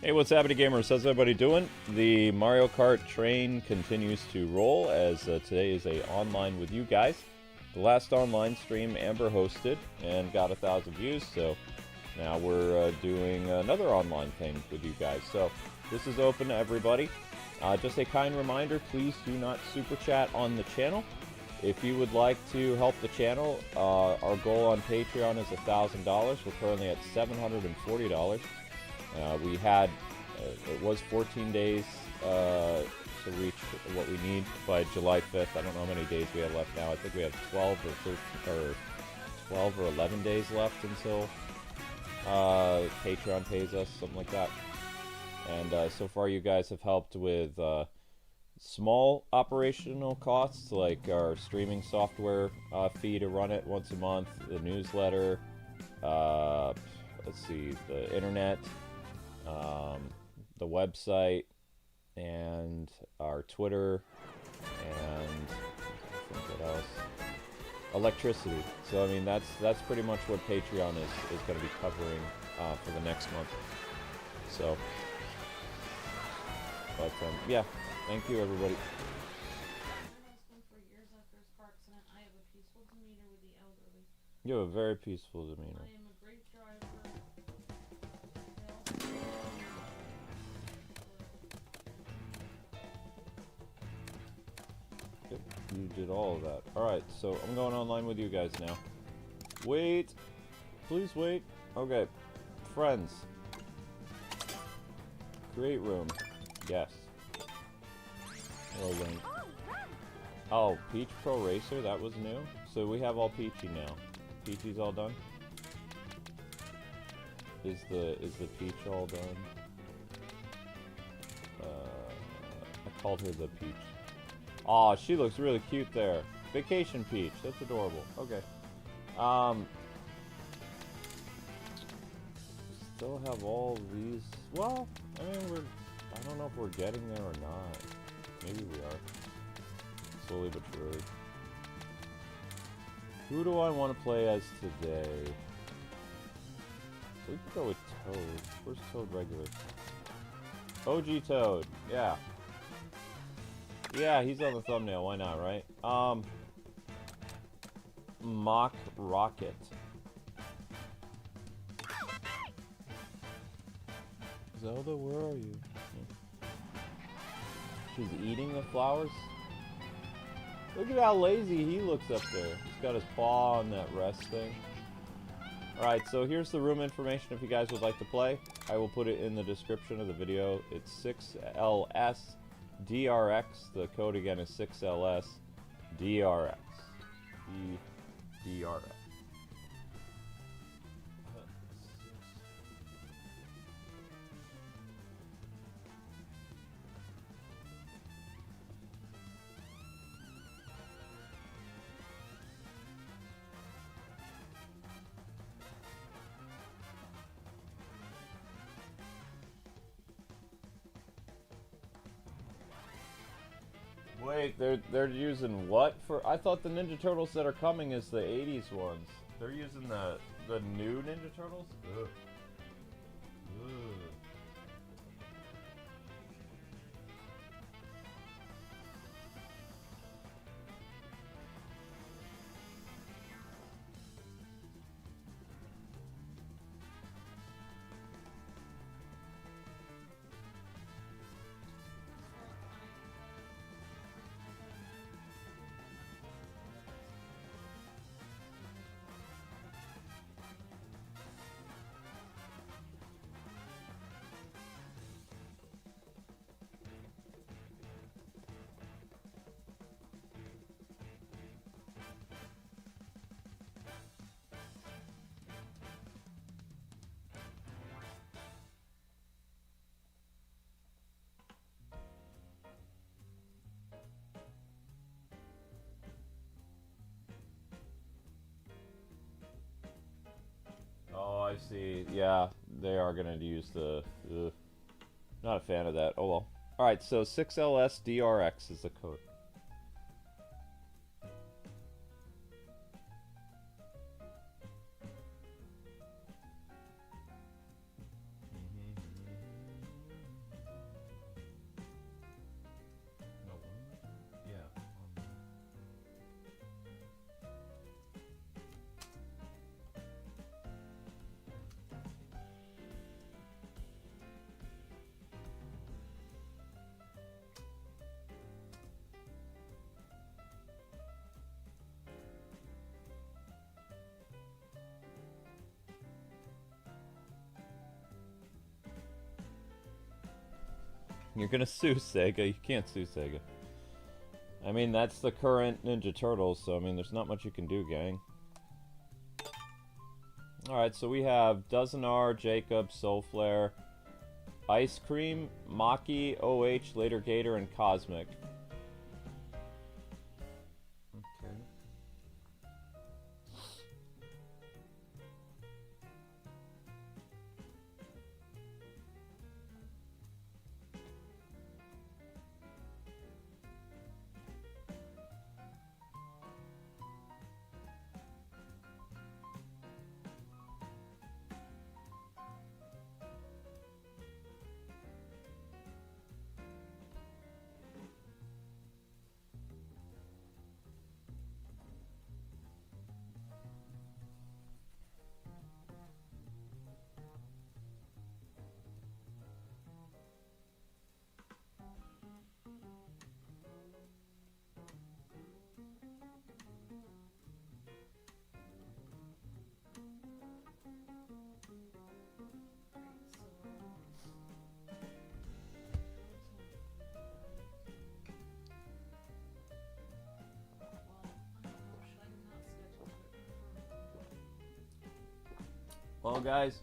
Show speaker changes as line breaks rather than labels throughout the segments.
Hey, what's happening, gamers? How's everybody doing? The Mario Kart train continues to roll as today is a online with you guys. The last online stream Amber hosted and got 1,000 views, so now we're doing another online thing with you guys. So this is open to everybody. Just a kind reminder, please do not super chat on the channel. If you would like to help the channel, our goal on Patreon is $1,000. We're currently at $740. We had, it was 14 days to reach what we need by July 5th. I don't know how many days we have left now. I think we have 12 or 13, or 12 or 11 days left until Patreon pays us, something like that. And so far you guys have helped with small operational costs, like our streaming software fee to run it once a month, the newsletter, let's see, the internet, the website, and our Twitter, and I think what else? Electricity. So I mean that's pretty much what Patreon is going to be covering for the next month. So, but yeah, thank you everybody. You have a very peaceful demeanor.
I am a great driver.
You did all of that. Alright, so I'm going online with you guys now. Wait! Please wait. Okay. Friends. Create room. Yes. Hello, Link. Oh, Peach Pro Racer? That was new? So we have all Peachy now. Peachy's all done? Is the Peach all done? I called her the Peach. Aw, she looks really cute there. Vacation Peach. That's adorable. Okay. Still have all these. Well, I mean, I don't know if we're getting there or not. Maybe we are. Slowly but surely. Who do I want to play as today? We could go with Toad. Where's Toad regular? OG Toad. Yeah. Yeah, he's on the thumbnail. Why not, right? Mock Rocket. Zelda, where are you? She's eating the flowers? Look at how lazy he looks up there. He's got his paw on that rest thing. Alright, so here's the room information if you guys would like to play. I will put it in the description of the video. It's 6LS DRX. The code again is 6LS DRX. DRX. Wait, they're using what for? I thought the Ninja Turtles that are coming is the 80s ones. They're using the new Ninja Turtles? Ugh. Ugh. Oh, I see. Yeah, they are gonna use the. Not a fan of that. Oh well. Alright, so 6LSDRX is the code. You're gonna sue Sega. You can't sue Sega. I mean, that's the current Ninja Turtles, so I mean, there's not much you can do, gang. Alright, so we have Dozenar, Jacob, Soulflare, Ice Cream, Maki, OH, Later Gator, and Cosmic. Okay. Well, guys,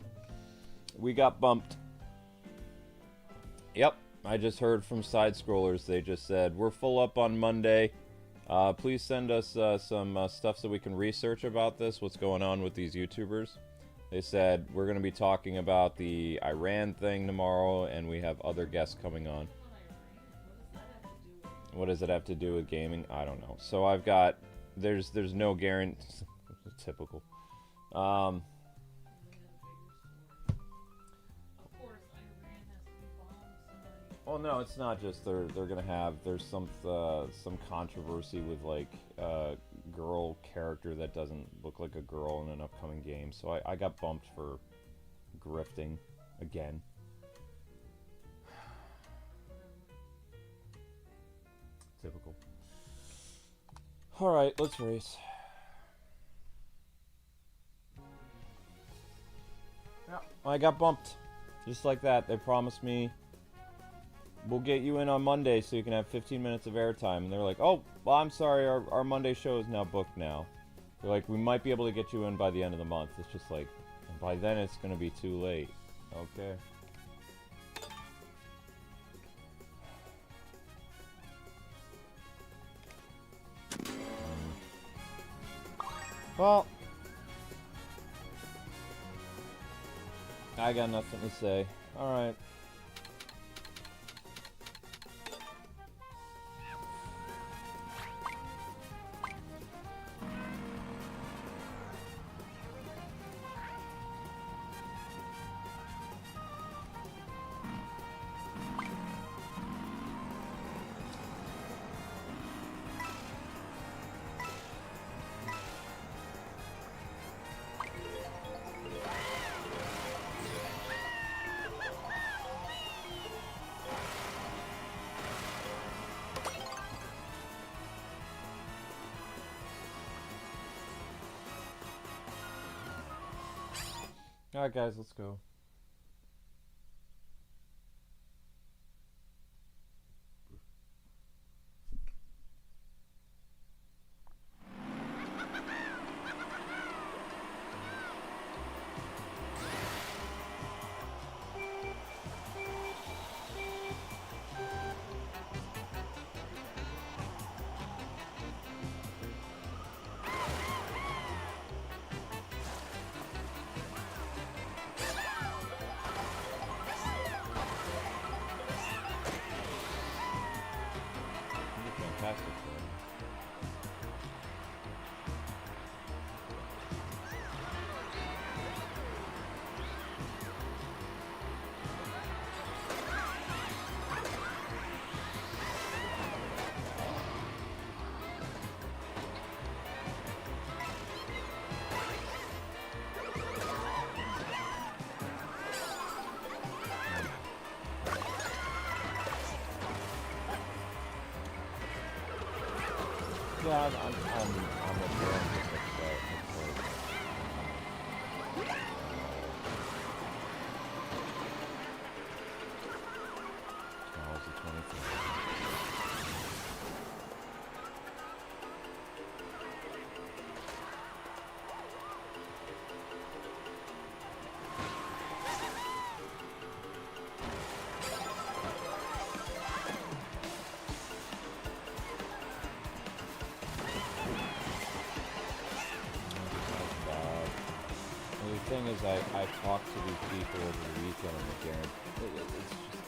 we got bumped. Yep, I just heard from Side Scrollers. They just said, we're full up on Monday. Please send us some stuff so we can research about this, what's going on with these YouTubers. They said, we're going to be talking about the Iran thing tomorrow, and we have other guests coming on. What does it have to do with gaming? I don't know. So I've got, there's no guarantee. Typical. Well, no, it's not just they're gonna have. There's some controversy with like girl character that doesn't look like a girl in an upcoming game. So I got bumped for grifting again. Typical. All right, let's race. Yeah, I got bumped, just like that. They promised me, we'll get you in on Monday so you can have 15 minutes of airtime. And they're like, oh, well, I'm sorry, our Monday show is now booked now. They're like, we might be able to get you in by the end of the month. It's just like, by then it's going to be too late. Okay. Well, I got nothing to say. Alright. Alright guys, let's go. Fantastic. Yeah, I'm with you. I'm just upset. It's like... because I talked to these people over the weekend and they guarantee it's just.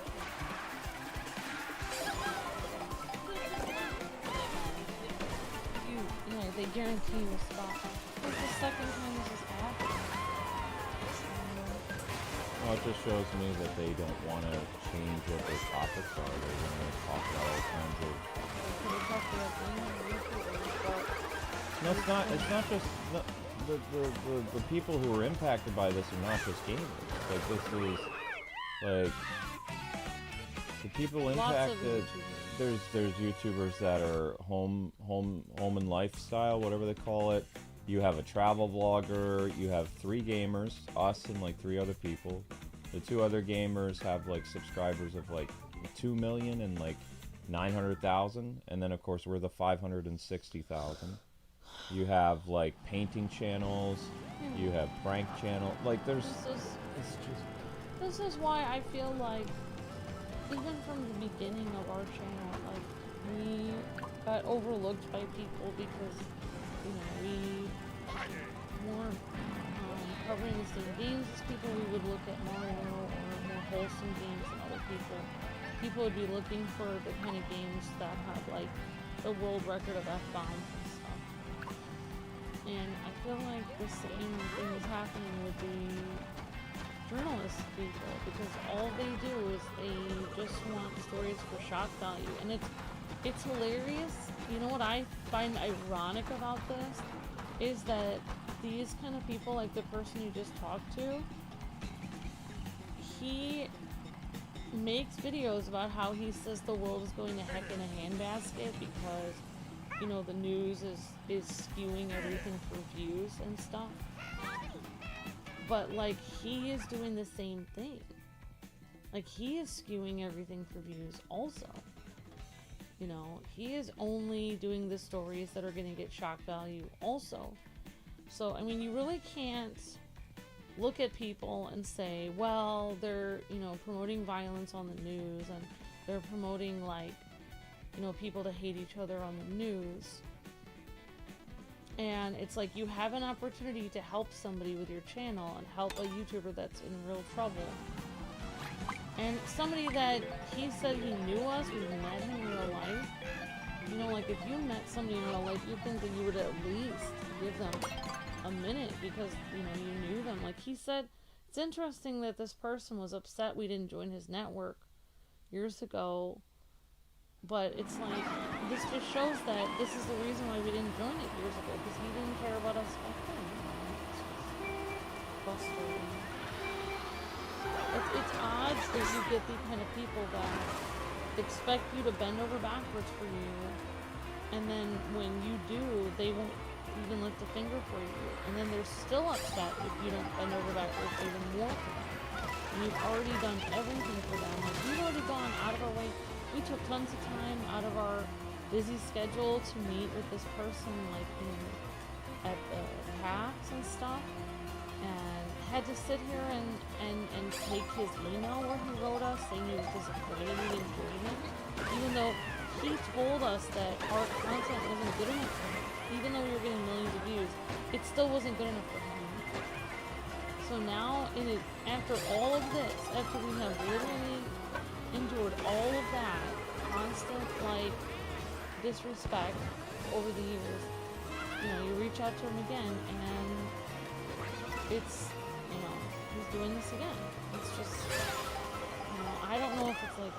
They guarantee you a spot. This is the second time this has happened.
Well, it just shows me that they don't want to change what their topics are. They want to talk about all kinds of. No, it's not. It's not just the people who are impacted by this are not just gamers. Like this is like the people impacted. There's YouTubers that are home and lifestyle, whatever they call it. You have a travel vlogger. You have 3 gamers, us and like 3 other people. The 2 other gamers have like subscribers of like 2 million and like 900,000, and then of course we're the 560,000. You have like painting channels. You have prank channel. Like there's.
This is why I feel like, even from the beginning of our channel, like, we got overlooked by people because, you know, we weren't covering the same games as people. We would look at Mario or more wholesome games than other people. People would be looking for the kind of games that have, like, the world record of F-bombs and stuff. And I feel like the same thing is happening with the journalist people, because all they do is they just want stories for shock value, and it's hilarious. You know what I find ironic about this is that these kind of people, like the person you just talked to, he makes videos about how he says the world is going to heck in a handbasket because, you know, the news is skewing everything for views and stuff. But, like, he is doing the same thing. Like, he is skewing everything for views also. You know, he is only doing the stories that are going to get shock value also. So, I mean, you really can't look at people and say, well, they're, you know, promoting violence on the news, and they're promoting, like, you know, people to hate each other on the news. And it's like you have an opportunity to help somebody with your channel and help a YouTuber that's in real trouble. And somebody that he said he knew us, we met him in real life. You know, like if you met somebody in real life, you'd think that you would at least give them a minute because, you know, you knew them. Like he said, it's interesting that this person was upset we didn't join his network years ago. But it's like, this just shows that this is the reason why we didn't join it years ago, because he didn't care about us back then. It's just frustrating. It's odd that you get the kind of people that expect you to bend over backwards for you, and then when you do, they won't even lift a finger for you, and then they're still upset if you don't bend over backwards even more for them. And you've already done everything for them. Like, we've already gone out of our way. We took tons of time out of our busy schedule to meet with this person, like, you know, at the PAX and stuff, and had to sit here and take his email where he wrote us saying he was disappointed we didn't join him, even though he told us that our content wasn't good enough for him. Even though we were getting millions of views, it still wasn't good enough for him. So now, after all of this, after we have literally endured all of that constant, like, disrespect over the years, you know, you reach out to him again, and it's, you know, he's doing this again. It's just, you know, I don't know if it's like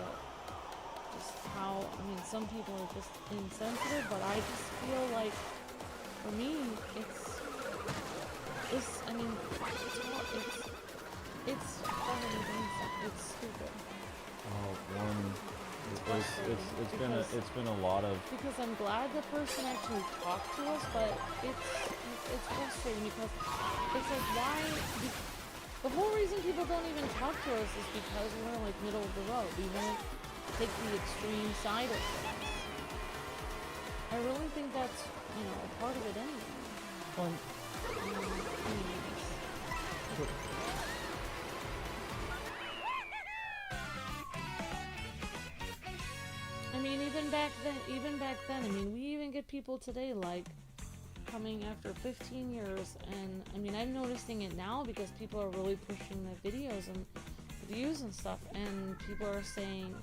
just how, I mean, some people are just insensitive, but I just feel like, for me, it's stupid.
It's been a lot of.
Because I'm glad the person actually talked to us, but it's frustrating because it's like, why? The whole reason people don't even talk to us is because we're like middle of the road. We won't take the extreme side of things. I really think that's, you know, a part of it anyway. I mean, even back then, I mean, we even get people today like coming after 15 years, and I mean, I'm noticing it now because people are really pushing the videos and views and stuff, and people are saying,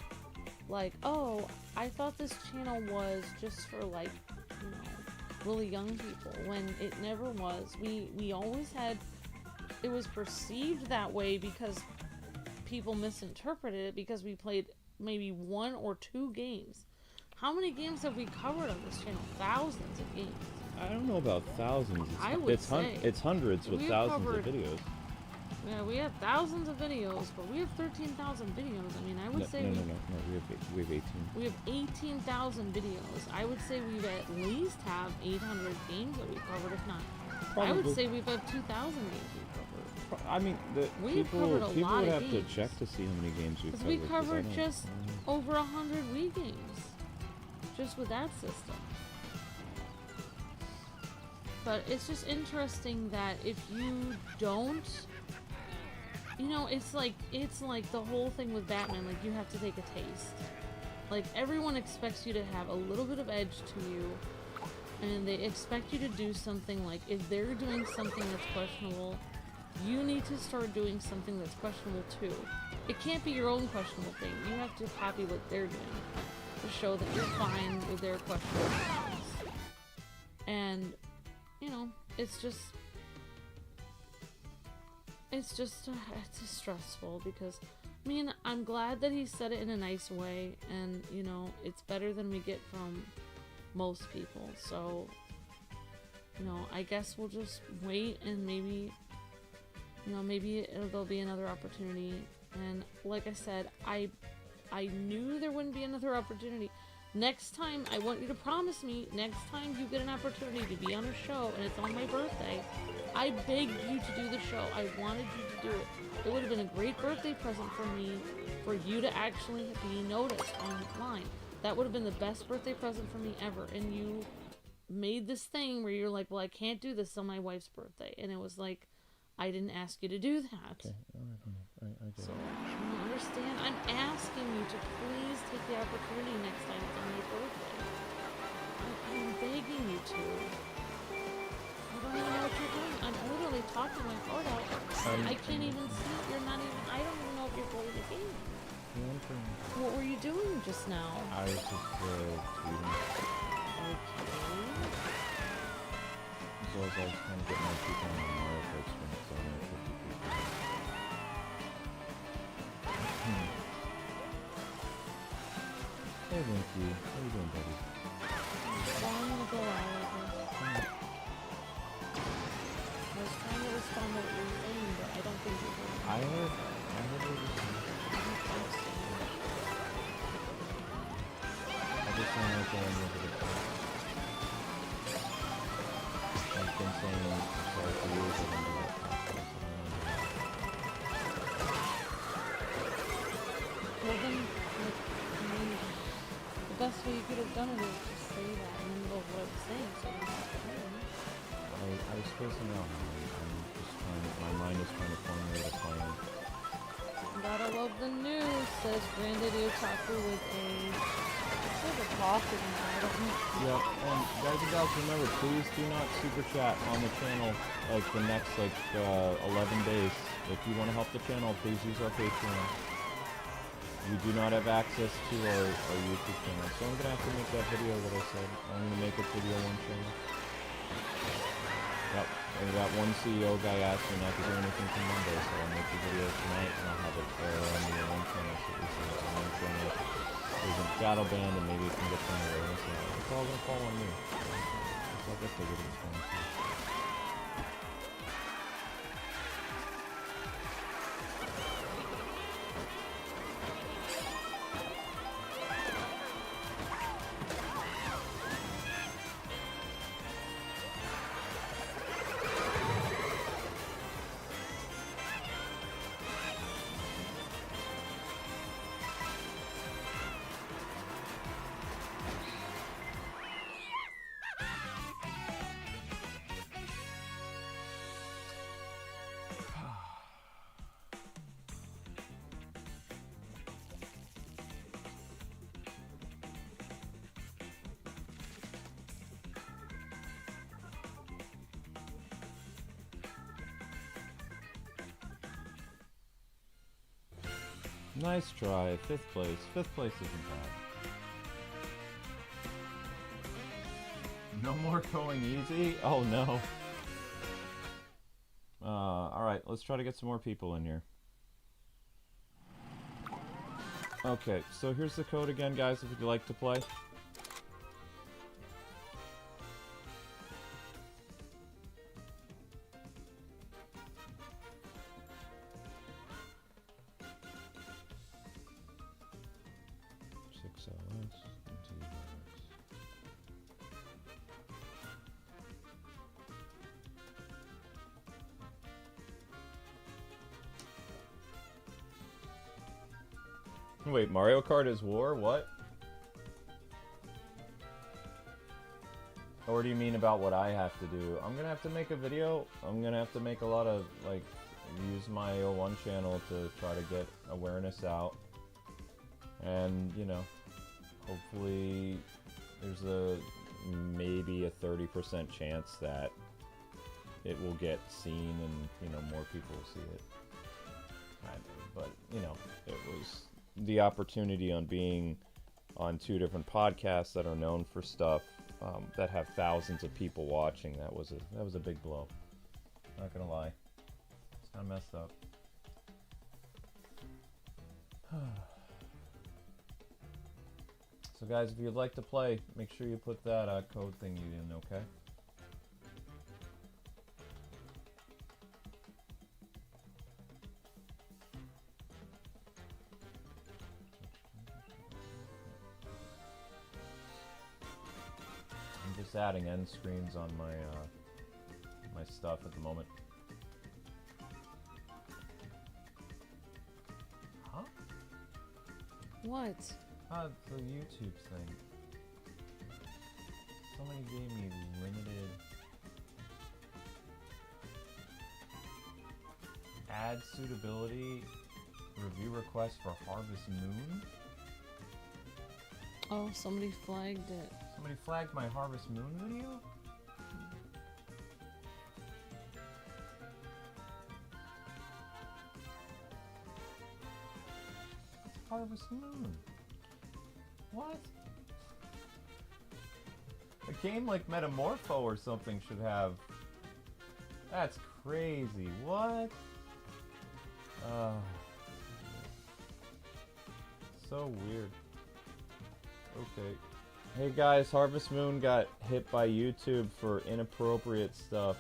like, oh, I thought this channel was just for, like, you know, really young people, when it never was. We always had, it was perceived that way because people misinterpreted it because we played maybe 1 or 2 games. How many games have we covered on this channel? Thousands of games.
I don't know about thousands. It's hundreds with thousands of videos.
Yeah, we have thousands of videos, but we have 13,000 videos. I mean, I would say
no. We have 18.
We have 18,000 videos. I would say we at least have 800 games that we covered, if not. Probably. I would say we've had 2,000 games we covered.
I mean, people would have to check to see how many games we covered.
Because we covered just over 100 Wii games, just with that system. But it's just interesting that if you don't, you know, it's like the whole thing with Batman, like, you have to take a taste. Like, everyone expects you to have a little bit of edge to you, and they expect you to do something. Like, if they're doing something that's questionable, you need to start doing something that's questionable too. It can't be your own questionable thing. You have to copy what they're doing to show that you're fine with their questionable things. And, you know, it's just stressful because, I mean, I'm glad that he said it in a nice way, and, you know, it's better than we get from most people. So, you know, I guess we'll just wait, and maybe, you know, there'll be another opportunity. And like I said, I knew there wouldn't be another opportunity. Next time, I want you to promise me, next time you get an opportunity to be on a show and it's on my birthday, I begged you to do the show. I wanted you to do it. It would have been a great birthday present for me, for you to actually be noticed online. That would have been the best birthday present for me ever. And you made this thing where you're like, well, I can't do this on my wife's birthday. And it was like, I didn't ask you to do that.
Okay, I get
so,
it.
you understand? I'm asking you to please take the opportunity next time it's on your birthday. I'm begging you to. I don't even know what you're doing. I'm literally talking my heart out. I can't even see. You're not even. I don't even know if you're playing the game. What were you doing just now?
I was just tweeting.
Okay.
So I was trying to get my people on the Mario Kart stream, so I'm at 50 people. Hey Winky, how you doing, buddy?
Trying to go out of this. I was trying to respond to what you were saying, but I don't think you heard.
I heard what you were saying. I just don't like going over the top. I've been saying sorry for years I don't do that podcast.
Well then, like, I mean, the best way you could have done it is just say that in the middle of what I was saying, so you don't have to hear me.
I was spacing out. I'm just trying to, my mind is trying to formulate a plan.
Gotta love the news, says Granddaddy Otaku with a... It's like a coffee now, I don't know.
Yep, and guys and gals, remember, please do not super chat on the channel like the next 11 days. If you want to help the channel, please use our Patreon. We do not have access to our YouTube channel, so I'm gonna have to make that video that I said. I'm gonna make it video one channel. Yep, and that one CEO guy asked me not to do anything till Monday, so I'll make the video tonight and I'll have it air on the one channel, so at least it's on one channel. Isn't shadow banned, and maybe it can get some awareness. It's all gonna fall on me. So I guess I figured it was going to. Nice try. 5th place. 5th place isn't bad. No more going easy? Oh no. Alright, let's try to get some more people in here. Okay, so here's the code again, guys, if you'd like to play. Wait, Mario Kart is war? What? Or do you mean about what I have to do? I'm gonna have to make a video. I'm gonna have to make a lot of, like, use my 01 channel to try to get awareness out. And, you know, hopefully there's maybe a 30% chance that it will get seen and, you know, more people will see it. But, you know, it was the opportunity on being on 2 different podcasts that are known for stuff that have thousands of people watching. That was a big blow. Not gonna lie, it's kind of messed up. So guys, if you'd like to play, make sure you put that code thing in, okay? I'm just adding end screens on my my stuff at the moment. Huh?
What?
The YouTube thing. Somebody gave me limited ad suitability review request for Harvest Moon.
Oh, somebody flagged it.
Somebody flagged my Harvest Moon video? Harvest Moon. What? A game like Metamorpho or something should have. That's crazy. What? So weird. Okay. Hey guys, Harvest Moon got hit by YouTube for inappropriate stuff.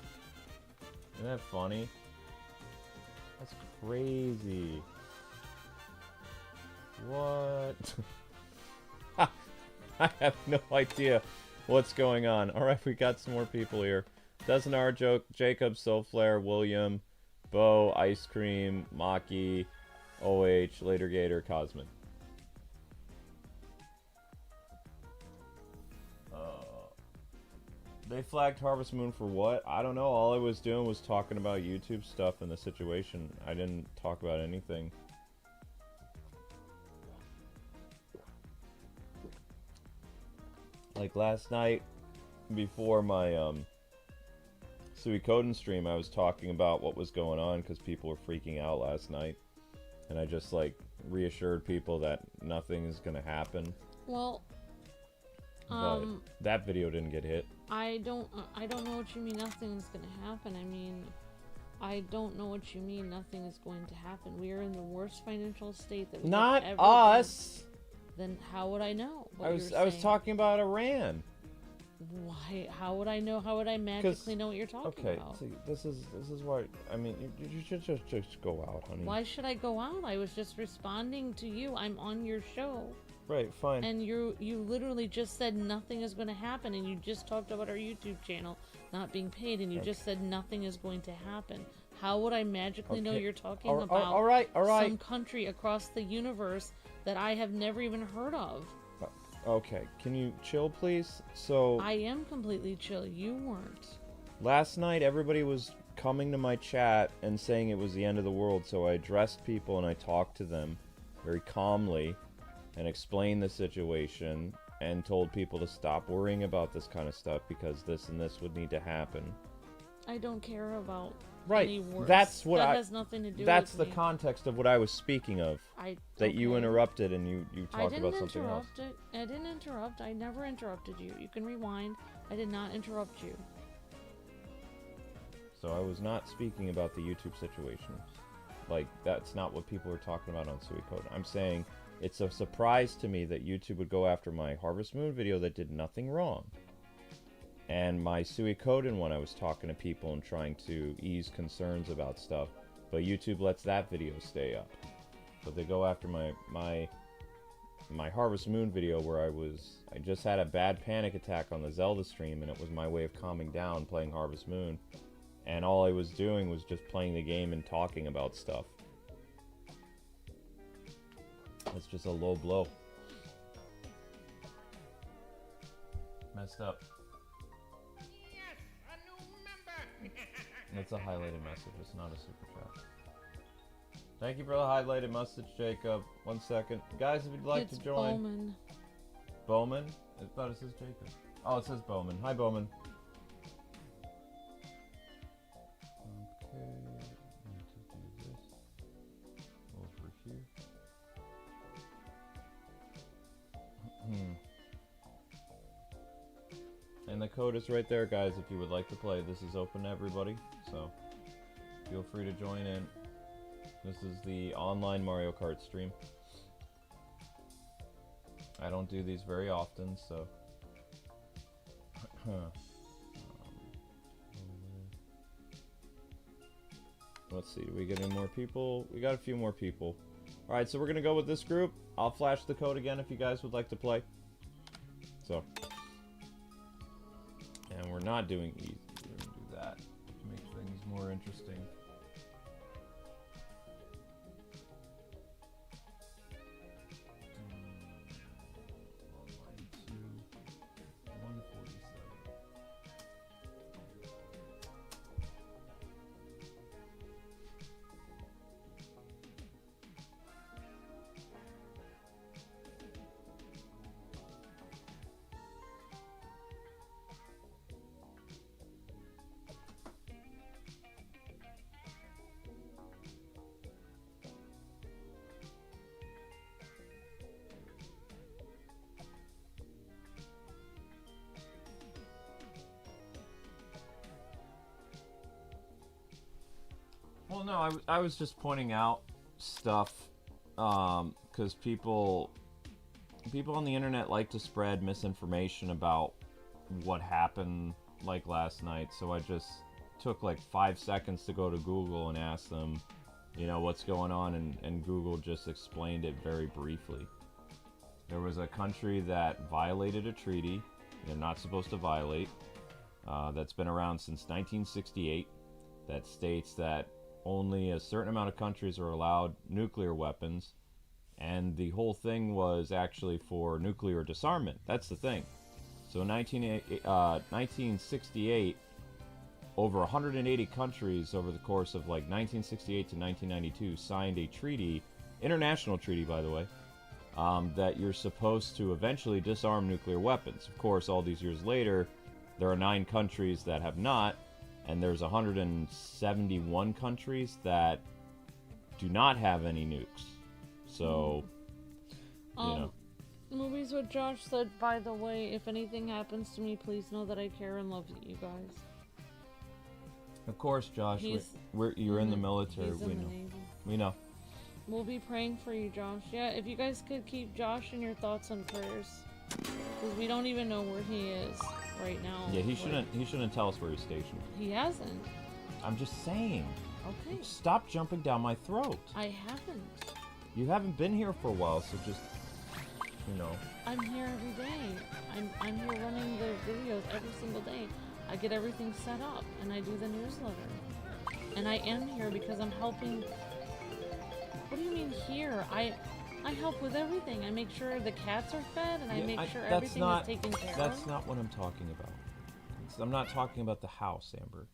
Isn't that funny? That's crazy. What? I have no idea what's going on. Alright, we got some more people here. Dozenar, Jacob, Soulflare, William, Bo, Ice Cream, Maki, OH, Later Gator, Cosmic. They flagged Harvest Moon for what? I don't know. All I was doing was talking about YouTube stuff and the situation. I didn't talk about anything. Like last night, before my Suikoden stream, I was talking about what was going on because people were freaking out last night. And I just, like, reassured people that nothing is going to happen.
Well,
but that video didn't get hit.
I don't know what you mean nothing is going to happen. I mean, I don't know what you mean nothing is going to happen. We are in the worst financial state that we've
Not
ever
us.
Been. Then how would I know?
I was talking about Iran.
Why? How would I know? How would I magically know what you're talking about?
Okay, see, this is why. I mean, you should just go out, honey.
Why should I go out? I was just responding to you. I'm on your show.
Right, fine.
And you literally just said nothing is going to happen, and you just talked about our YouTube channel not being paid, and you just said nothing is going to happen. How would I magically know you're talking about
all right.
some country across the universe that I have never even heard of?
Okay, can you chill, please? So
I am completely chill. You weren't.
Last night, everybody was coming to my chat and saying it was the end of the world, so I addressed people and I talked to them very calmly and explained the situation and told people to stop worrying about this kind of stuff because this and this would need to happen.
I don't care about
Right.
any words.
That's what
that has nothing to do
That's
with
the
me.
context of what I was speaking of. That you
okay.
interrupted and you talked about something else.
I didn't interrupt. I never interrupted you. You can rewind. I did not interrupt you.
So I was not speaking about the YouTube situation. Like, that's not what people are talking about on Suicode. I'm saying it's a surprise to me that YouTube would go after my Harvest Moon video that did nothing wrong. And my Suikoden one, I was talking to people and trying to ease concerns about stuff. But YouTube lets that video stay up. But they go after my Harvest Moon video where I just had a bad panic attack on the Zelda stream, and it was my way of calming down playing Harvest Moon. And all I was doing was just playing the game and talking about stuff. It's just a low blow. Messed up.
Yes, a new member.
That's a highlighted message, it's not a super chat. Thank you for the highlighted message, Jacob. 1 second. Guys, if you'd like to join.
Bowman.
Bowman? I thought it says Jacob. Oh, it says Bowman. Hi, Bowman. Okay, need to do this over here. And the code is right there, guys, if you would like to play. This is open to everybody, so feel free to join in. This is the online Mario Kart stream. I don't do these very often, so... Let's see, do we get any more people? We got a few more people. Alright, so we're gonna go with this group. I'll flash the code again if you guys would like to play. So. And we're not doing easy. We're gonna do that to make things more interesting. Online 2, 147. Well, no, I was just pointing out stuff, because people on the internet like to spread misinformation about what happened, like, last night, so I just took, like, 5 seconds to go to Google and ask them, you know, what's going on, and Google just explained it very briefly. There was a country that violated a treaty they're not supposed to violate, that's been around since 1968, that states that only a certain amount of countries are allowed nuclear weapons, and the whole thing was actually for nuclear disarmament. That's the thing. So in 1968, over 180 countries over the course of like 1968 to 1992 signed a treaty, international treaty by the way, that you're supposed to eventually disarm nuclear weapons. Of course, all these years later, there are 9 countries that have not, and there's 171 countries that do not have any nukes. So, you know.
Movies with Josh said, by the way, if anything happens to me, please know that I care and love you guys.
Of course, Josh. You're in the military.
He's in the Navy.
We know.
We'll be praying for you, Josh. Yeah, if you guys could keep Josh in your thoughts and prayers, because we don't even know where he is right now.
Yeah, he shouldn't tell us where he's stationed.
He hasn't.
I'm just saying.
Okay.
Stop jumping down my throat.
I haven't.
You haven't been here for a while, so just, you know.
I'm here every day. I'm here running the videos every single day. I get everything set up, and I do the newsletter. And I am here because I'm helping. What do you mean here? I help with everything. I make sure the cats are fed, and I make sure everything is taken care of.
That's not what I'm talking about. I'm not talking about the house, Amber.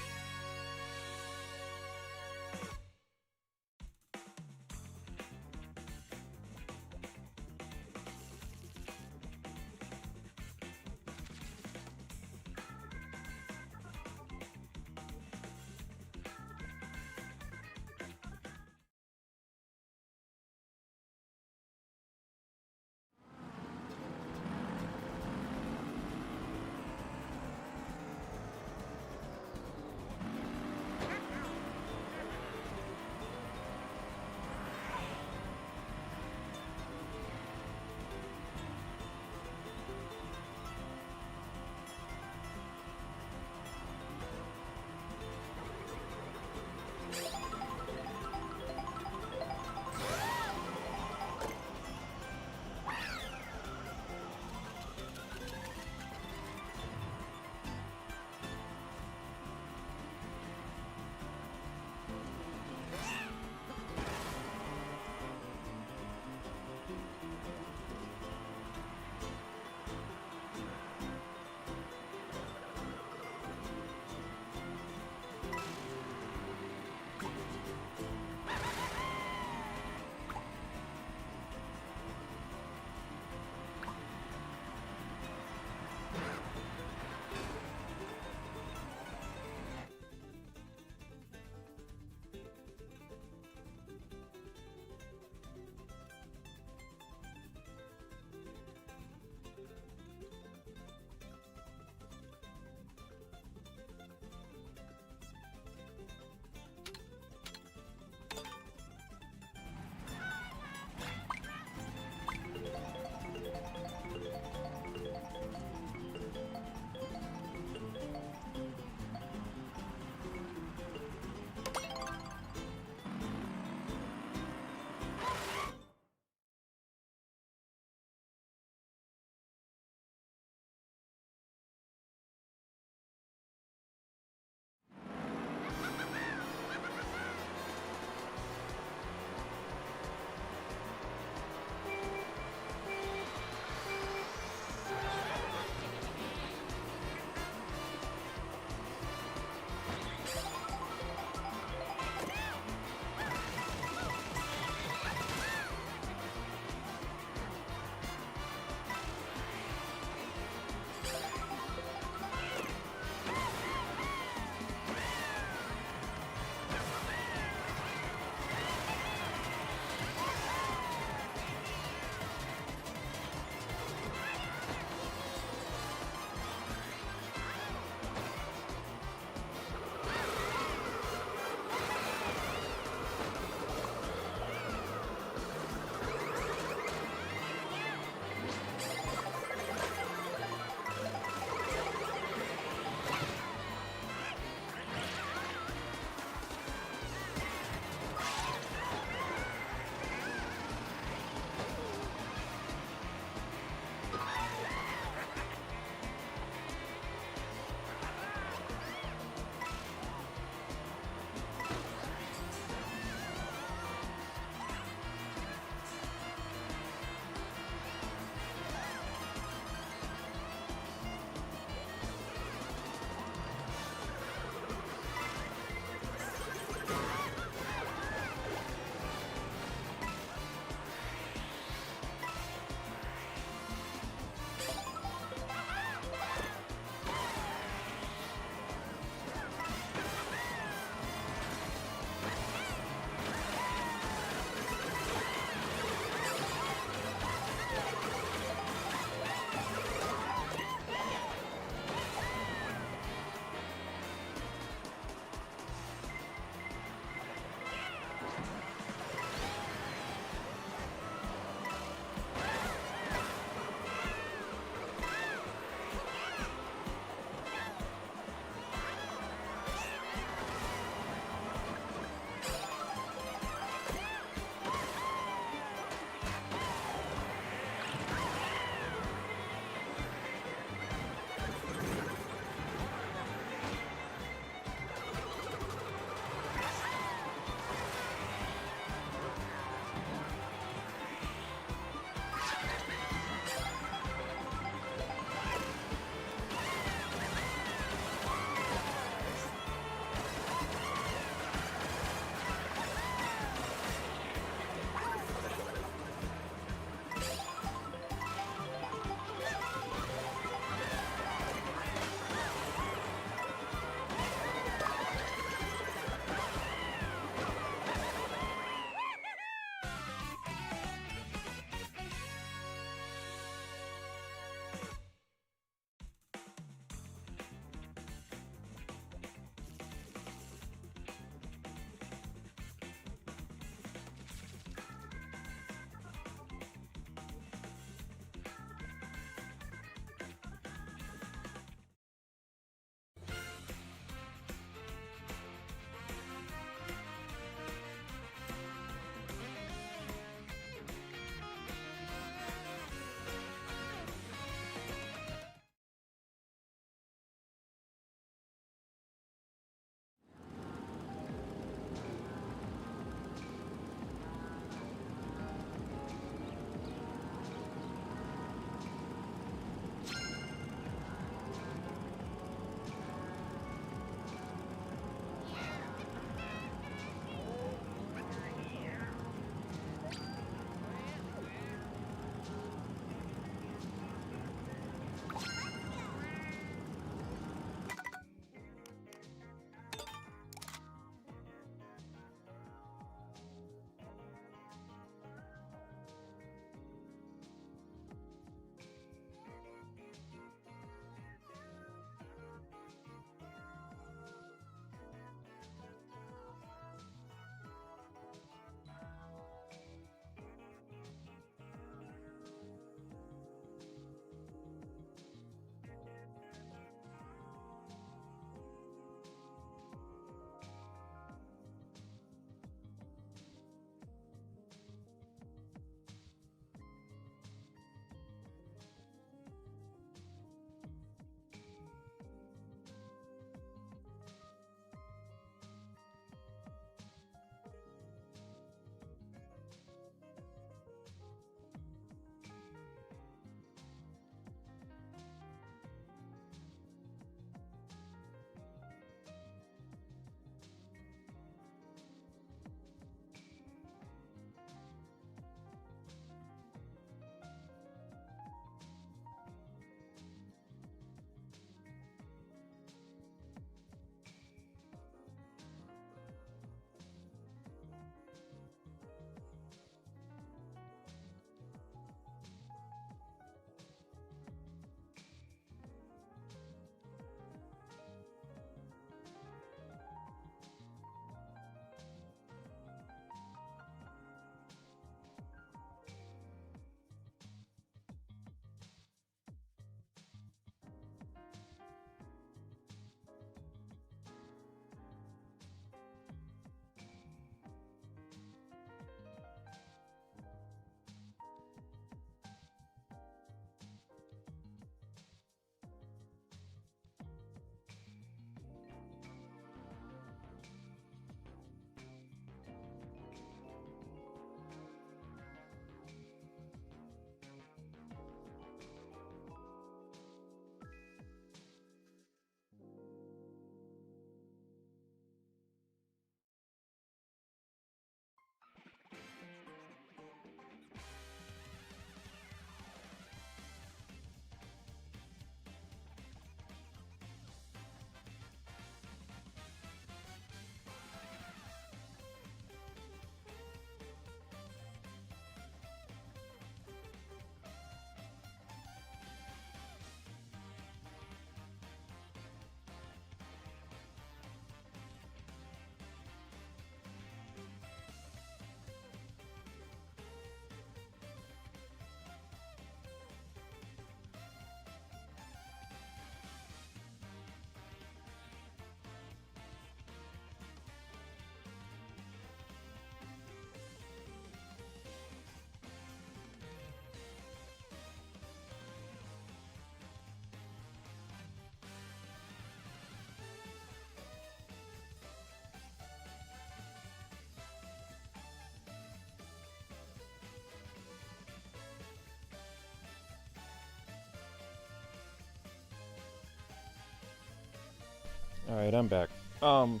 Alright, I'm back. So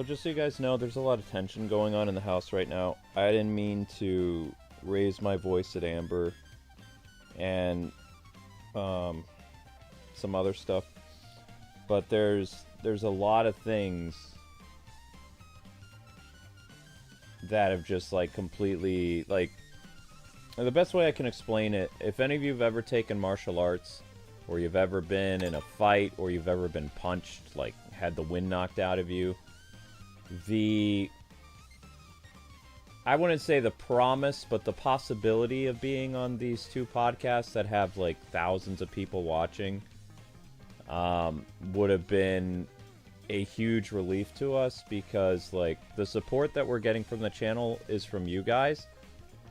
just so you guys know, there's a lot of tension going on in the house right now. I didn't mean to raise my voice at Amber and some other stuff, but there's a lot of things that have just like completely like, the best way I can explain it, if any of you have ever taken martial arts, or you've ever been in a fight, or you've ever been punched, like had the wind knocked out of you, I wouldn't say the promise, but the possibility of being on these two podcasts that have like thousands of people watching would have been a huge relief to us, because like the support that we're getting from the channel is from you guys,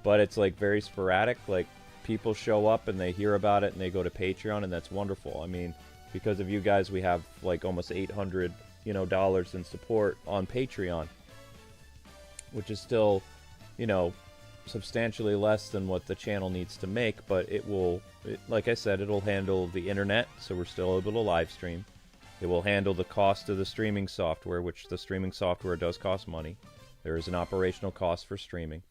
but it's like very sporadic. Like people show up and they hear about it and they go to Patreon, and that's wonderful. I mean, because of you guys, we have like almost $800 dollars in support on Patreon, which is still, substantially less than what the channel needs to make, but like I said, it'll handle the internet, so we're still able to live stream. It will handle the cost of the streaming software, which the streaming software does cost money. There is an operational cost for streaming.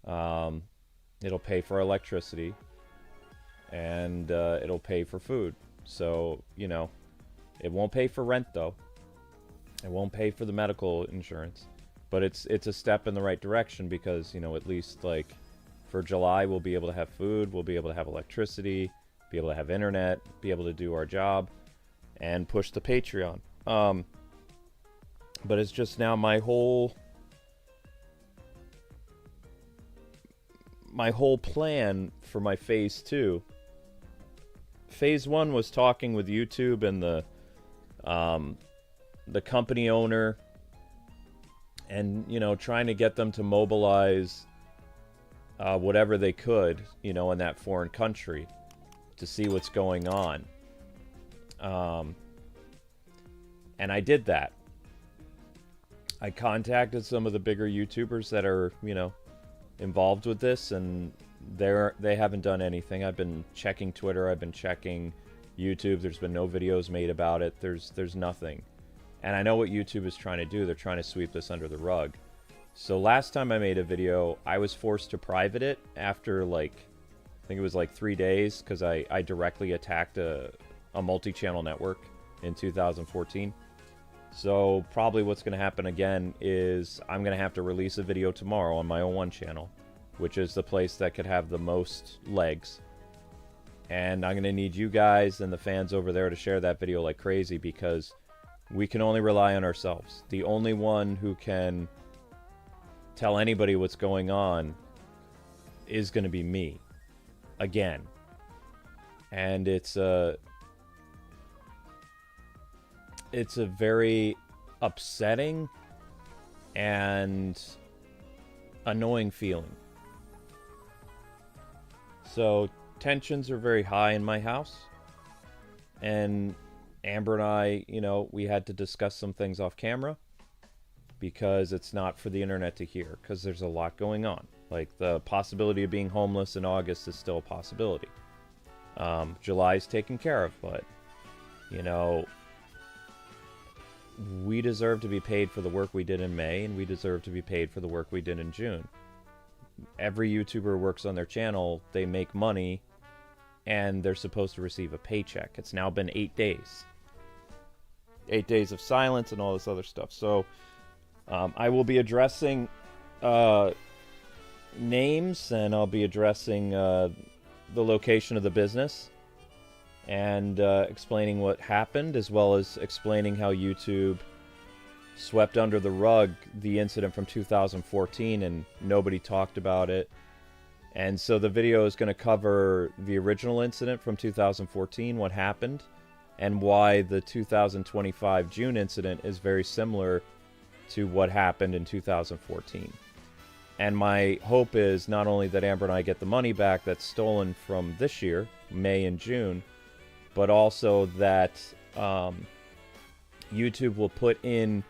It'll pay for electricity, and it'll pay for food. So, it won't pay for rent, though. It won't pay for the medical insurance. But it's a step in the right direction, because, at least, like, for July, we'll be able to have food, we'll be able to have electricity, be able to have internet, be able to do our job, and push the Patreon. But it's just now my whole plan for my phase 2. Phase 1 was talking with YouTube and the company owner, and trying to get them to mobilize whatever they could in that foreign country to see what's going on. And I did that. I contacted some of the bigger YouTubers that are involved with this, and they haven't done anything. I've been checking Twitter, I've been checking YouTube. There's been no videos made about it. There's nothing. And I know what YouTube is trying to do. They're trying to sweep this under the rug. So last time I made a video, I was forced to private it after I think it was 3 days, because I directly attacked a multi-channel network in 2014. So probably what's going to happen again is I'm going to have to release a video tomorrow on my own one channel, which is the place that could have the most legs. And I'm going to need you guys and the fans over there to share that video like crazy, because we can only rely on ourselves. The only one who can tell anybody what's going on is going to be me. Again. And it's a very upsetting and annoying feeling. So tensions are very high in my house, and Amber and I, we had to discuss some things off camera, because it's not for the internet to hear, because there's a lot going on. Like, the possibility of being homeless in August is still a possibility. July's taken care of, but we deserve to be paid for the work we did in May, and we deserve to be paid for the work we did in June. Every YouTuber works on their channel, they make money, and they're supposed to receive a paycheck. It's now been 8 days. 8 days of silence and all this other stuff. So I will be addressing names, and I'll be addressing the location of the business, and explaining what happened, as well as explaining how YouTube swept under the rug the incident from 2014 and nobody talked about it. And so the video is going to cover the original incident from 2014, what happened, and why the 2025 June incident is very similar to what happened in 2014. And my hope is not only that Amber and I get the money back that's stolen from this year, May and June, but also that YouTube will put in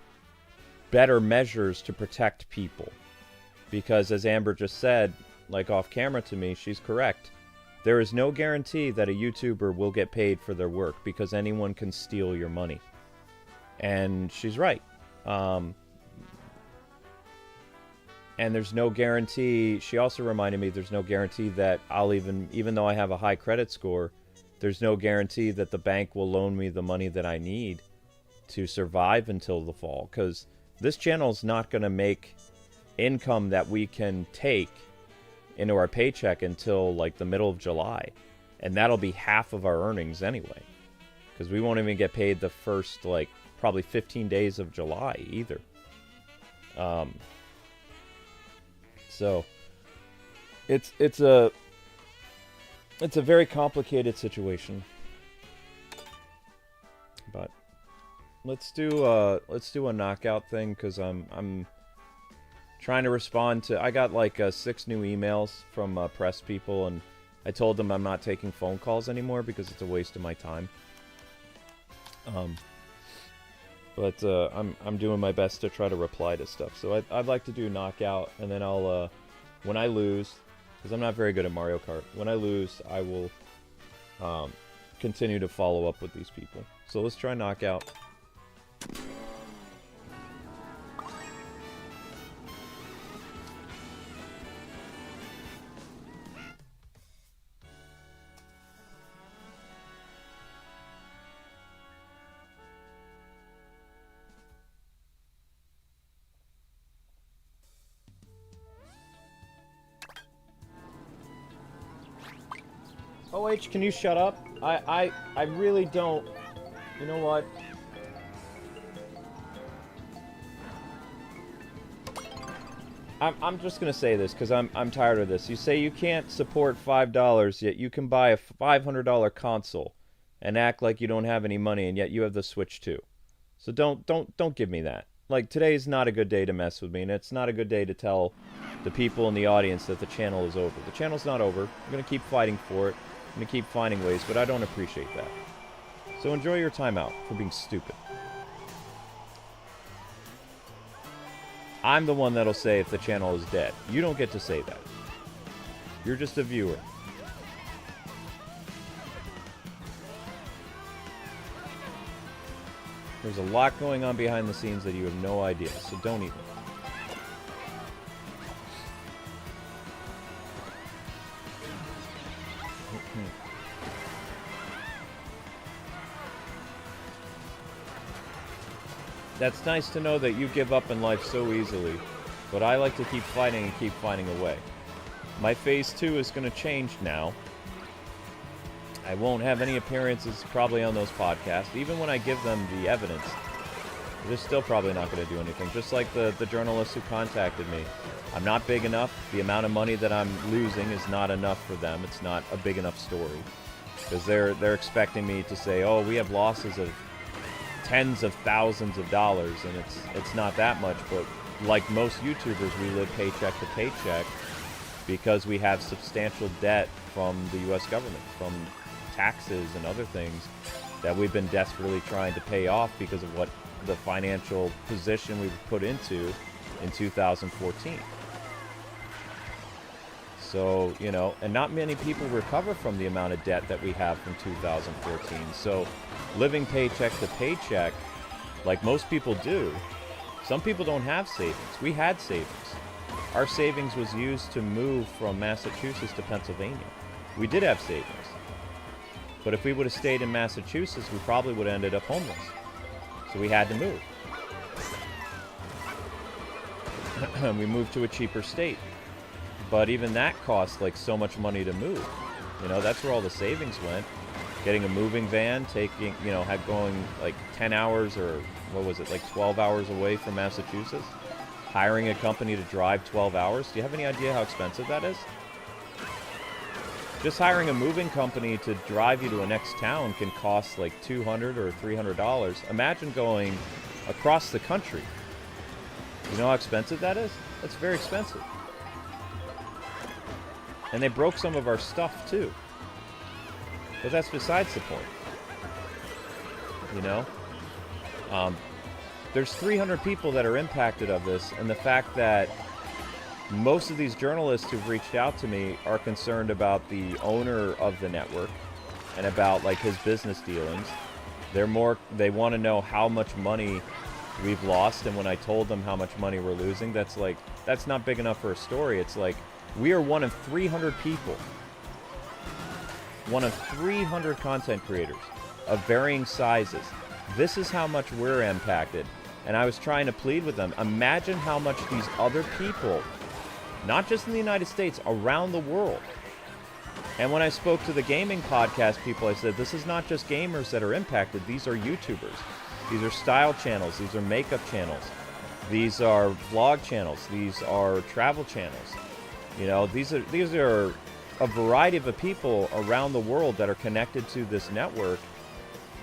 better measures to protect people. Because as Amber just said, like off camera to me, she's correct. There is no guarantee that a YouTuber will get paid for their work because anyone can steal your money. And she's right. And there's no guarantee. She also reminded me there's no guarantee that I'll even though I have a high credit score, there's no guarantee that the bank will loan me the money that I need to survive until the fall. Because this channel is not going to make income that we can take into our paycheck until like the middle of July. And that'll be half of our earnings anyway. Because we won't even get paid the first like probably 15 days of July either. So it's a very complicated situation. But let's do a knockout thing because I'm trying to respond to. I got like 6 new emails from press people, and I told them I'm not taking phone calls anymore because it's a waste of my time. But I'm doing my best to try to reply to stuff. So I'd like to do knockout, and then I'll when I lose, because I'm not very good at Mario Kart. When I lose, I will continue to follow up with these people. So let's try knockout. OH, can you shut up? I really don't. You know what? I'm just gonna say this because I'm tired of this. You say you can't support $5, yet you can buy a $500 console and act like you don't have any money, and yet you have the Switch too. So don't give me that. Like, today's not a good day to mess with me, and it's not a good day to tell the people in the audience that the channel is over. The channel's not over. I'm gonna keep fighting for it. I'm gonna keep finding ways, but I don't appreciate that. So enjoy your time out for being stupid. I'm the one that'll say if the channel is dead. You don't get to say that. You're just a viewer. There's a lot going on behind the scenes that you have no idea, so don't even. That's nice to know that you give up in life so easily, but I like to keep fighting and keep finding a way. My phase 2 is going to change now. I won't have any appearances probably on those podcasts. Even when I give them the evidence, they're still probably not going to do anything. Just like the journalists who contacted me. I'm not big enough. The amount of money that I'm losing is not enough for them. It's not a big enough story. Because they're expecting me to say, oh, we have losses of tens of thousands of dollars, and it's not that much, but like most YouTubers, we live paycheck to paycheck because we have substantial debt from the US government, from taxes and other things that we've been desperately trying to pay off because of what the financial position we were put into in 2014. So, you know, and not many people recover from the amount of debt that we have from 2014. So, living paycheck to paycheck, like most people do, some people don't have savings. We had savings. Our savings was used to move from Massachusetts to Pennsylvania. We did have savings. But if we would have stayed in Massachusetts, we probably would have ended up homeless. So we had to move. We moved to a cheaper state. But even that cost like so much money to move. You know, that's where all the savings went. Getting a moving van, taking, you know, going like 10 hours or what was it, like 12 hours away from Massachusetts. Hiring a company to drive 12 hours. Do you have any idea how expensive that is? Just hiring a moving company to drive you to a next town can cost like $200 or $300. Imagine going across the country. You know how expensive that is? That's very expensive. And they broke some of our stuff too. But that's besides the point. You know? There's 300 people that are impacted of this, and the fact that most of these journalists who've reached out to me are concerned about the owner of the network and about like his business dealings. They want to know how much money we've lost, and when I told them how much money we're losing, that's not big enough for a story. It's like, we are one of 300 people. One of 300 content creators of varying sizes. This is how much we're impacted. And I was trying to plead with them. Imagine how much these other people, not just in the United States, around the world. And when I spoke to the gaming podcast people, I said, this is not just gamers that are impacted. These are YouTubers. These are style channels. These are makeup channels. These are vlog channels. These are travel channels. You know, these are a variety of people around the world that are connected to this network,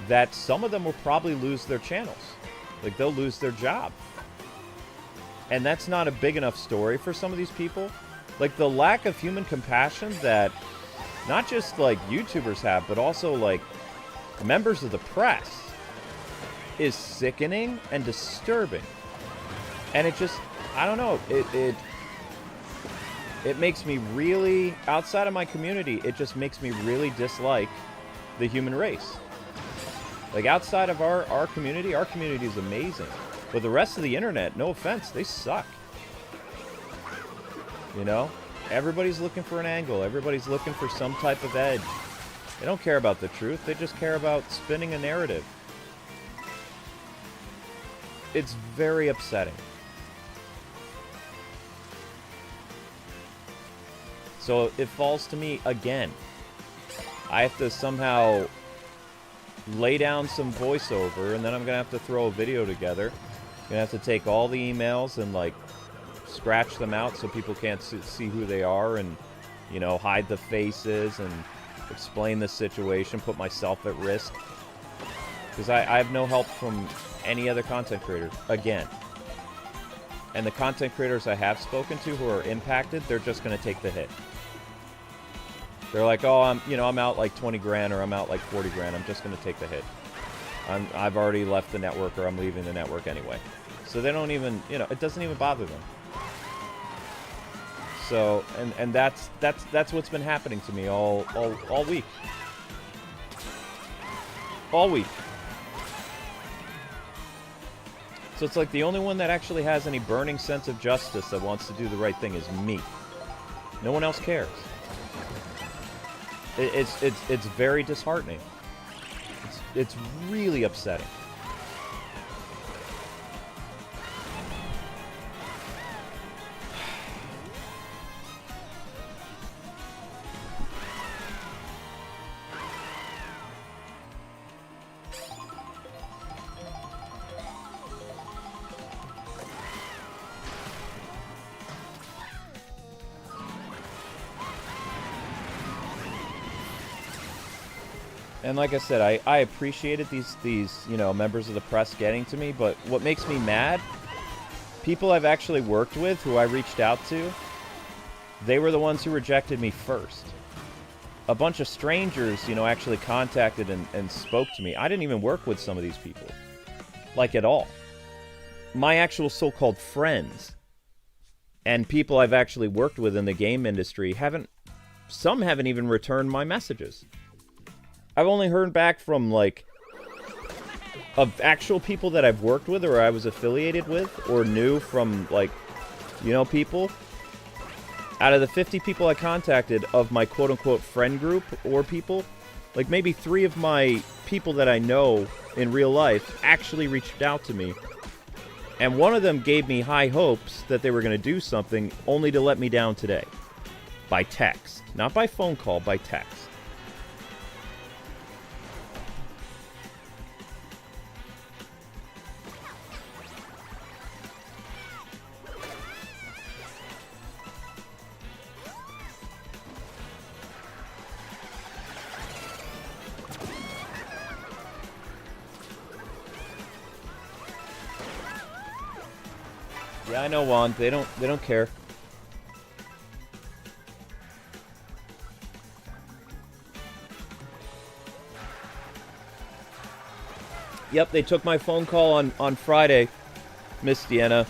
that some of them will probably lose their channels. Like, they'll lose their job. And that's not a big enough story for some of these people. Like, the lack of human compassion that not just, like, YouTubers have, but also, like, members of the press is sickening and disturbing. And it just, I don't know, it makes me really, outside of my community, it just makes me really dislike the human race. Like, outside of our community is amazing. But the rest of the internet, no offense, they suck. You know? Everybody's looking for an angle. Everybody's looking for some type of edge. They don't care about the truth. They just care about spinning a narrative. It's very upsetting. So it falls to me again. I have to somehow lay down some voiceover, and then I'm going to have to throw a video together. I'm going to have to take all the emails and, like, scratch them out so people can't see who they are, and, you know, hide the faces and explain the situation, put myself at risk. Because I have no help from any other content creators, again. And the content creators I have spoken to who are impacted, they're just going to take the hit. They're like, oh, I'm out like 20 grand, or I'm out like 40 grand. I'm just going to take the hit. I've already left the network, or I'm leaving the network anyway. So they don't even, it doesn't even bother them. So, and that's what's been happening to me all week. All week. So it's like the only one that actually has any burning sense of justice that wants to do the right thing is me. No one else cares. It's very disheartening. It's really upsetting. And like I said, I appreciated these members of the press getting to me, but what makes me mad, people I've actually worked with who I reached out to, they were the ones who rejected me first. A bunch of strangers, actually contacted and spoke to me. I didn't even work with some of these people, like, at all. My actual so-called friends and people I've actually worked with in the game industry some haven't even returned my messages. I've only heard back from, like, of actual people that I've worked with or I was affiliated with or knew from, like, people. Out of the 50 people I contacted of my quote-unquote friend group or people, like, maybe 3 of my people that I know in real life actually reached out to me. And one of them gave me high hopes that they were going to do something, only to let me down today. By text. Not by phone call, by text. Yeah, I know, Juan. They don't care. Yep, they took my phone call on Friday, Miss Deanna.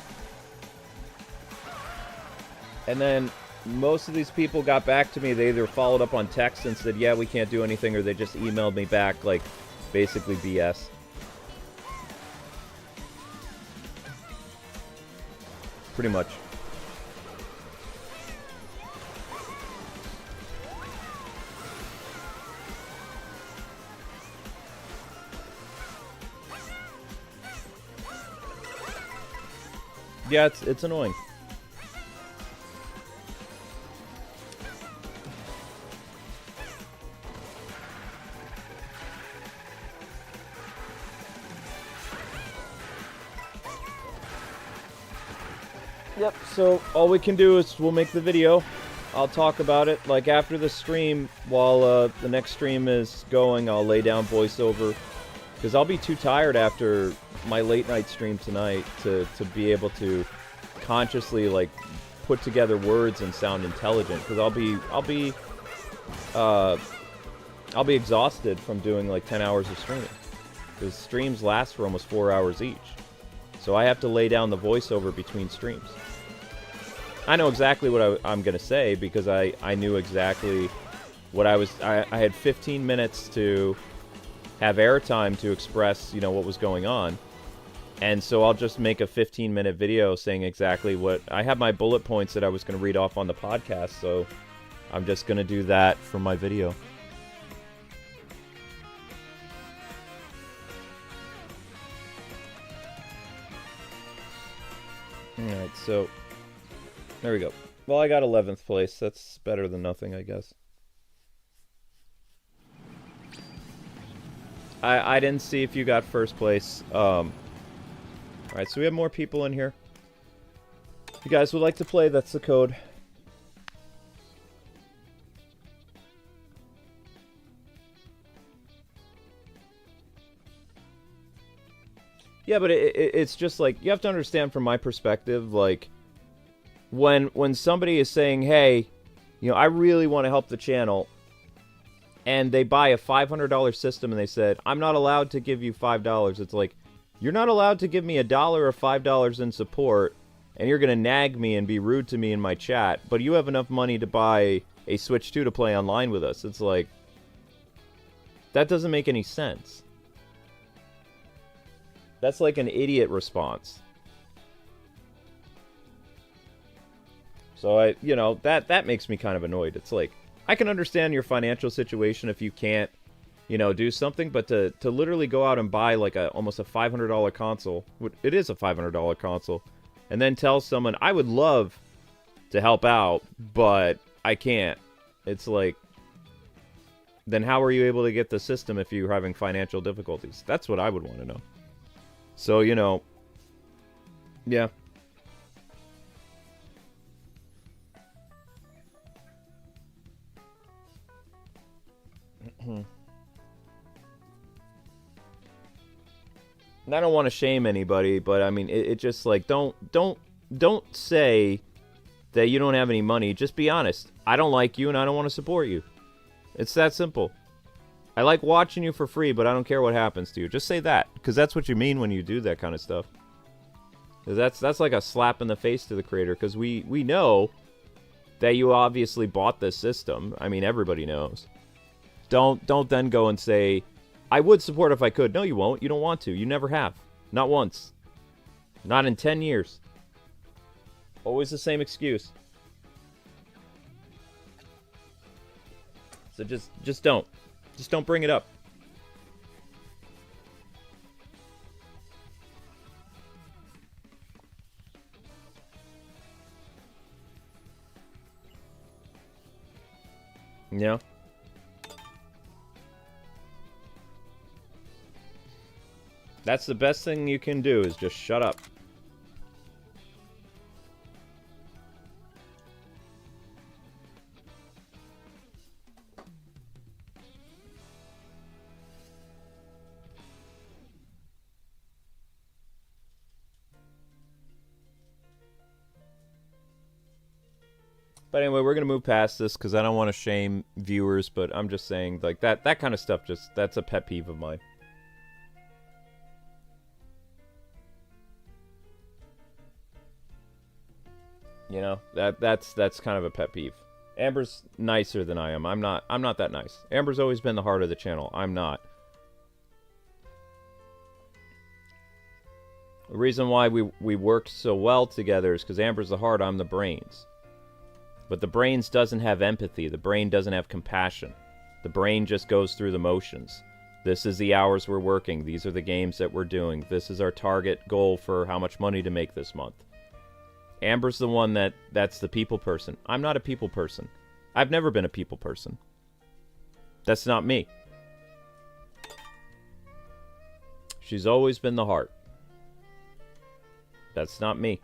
And then most of these people got back to me. They either followed up on text and said, yeah, we can't do anything, or they just emailed me back, like, basically BS. Pretty much. Yeah, it's annoying. Yep, so all we can do is we'll make the video. I'll talk about it. Like, after the stream, while the next stream is going, I'll lay down voiceover. Because I'll be too tired after my late night stream tonight to be able to consciously, like, put together words and sound intelligent. Because I'll be exhausted from doing, like, 10 hours of streaming. Because streams last for almost 4 hours each. So I have to lay down the voiceover between streams. I know exactly what I'm going to say because I knew exactly what I had 15 minutes to have airtime to express, you know, what was going on. And so I'll just make a 15-minute video saying exactly what... I have my bullet points that I was going to read off on the podcast, so I'm just going to do that for my video. Alright, so... there we go. Well, I got 11th place. That's better than nothing, I guess. I didn't see if you got first place. Alright, so we have more people in here. If you guys would like to play, that's the code. Yeah, but it's just like, you have to understand from my perspective, like... When somebody is saying, hey, you know, I really want to help the channel, and they buy a $500 system and they said, I'm not allowed to give you $5, it's like, you're not allowed to give me $1 or $5 in support, and you're going to nag me and be rude to me in my chat, but you have enough money to buy a Switch 2 to play online with us. It's like, that doesn't make any sense. That's like an idiot response. So you know, that makes me kind of annoyed. It's like, I can understand your financial situation if you can't, you know, do something, but to literally go out and buy like almost a $500 console, it is a $500 console, and then tell someone, I would love to help out, but I can't. It's like, then how are you able to get the system if you're having financial difficulties? That's what I would want to know. So, you know, yeah. And I don't want to shame anybody, but I mean, it just like, don't say that you don't have any money. Just be honest. I don't like you and I don't want to support you. It's that simple. I like watching you for free, but I don't care what happens to you. Just say that, because that's what you mean when you do that kind of stuff. That's like a slap in the face to the creator, because we know that you obviously bought this system. I mean, everybody knows. Don't then go and say, I would support if I could. No, you won't. You don't want to. You never have. Not once. Not in 10 years. Always the same excuse. So just don't. Just don't bring it up. Yeah. That's the best thing you can do, is just shut up. But anyway, we're going to move past this because I don't want to shame viewers, but I'm just saying, like, that kind of stuff, that's a pet peeve of mine. You know, that's kind of a pet peeve. Amber's nicer than I am. I'm not that nice. Amber's always been the heart of the channel. I'm not. The reason why we worked so well together is because Amber's the heart, I'm the brains. But the brains doesn't have empathy. The brain doesn't have compassion. The brain just goes through the motions. This is the hours we're working. These are the games that we're doing. This is our target goal for how much money to make this month. Amber's the one that's the people person. I'm not a people person. I've never been a people person. That's not me. She's always been the heart. That's not me.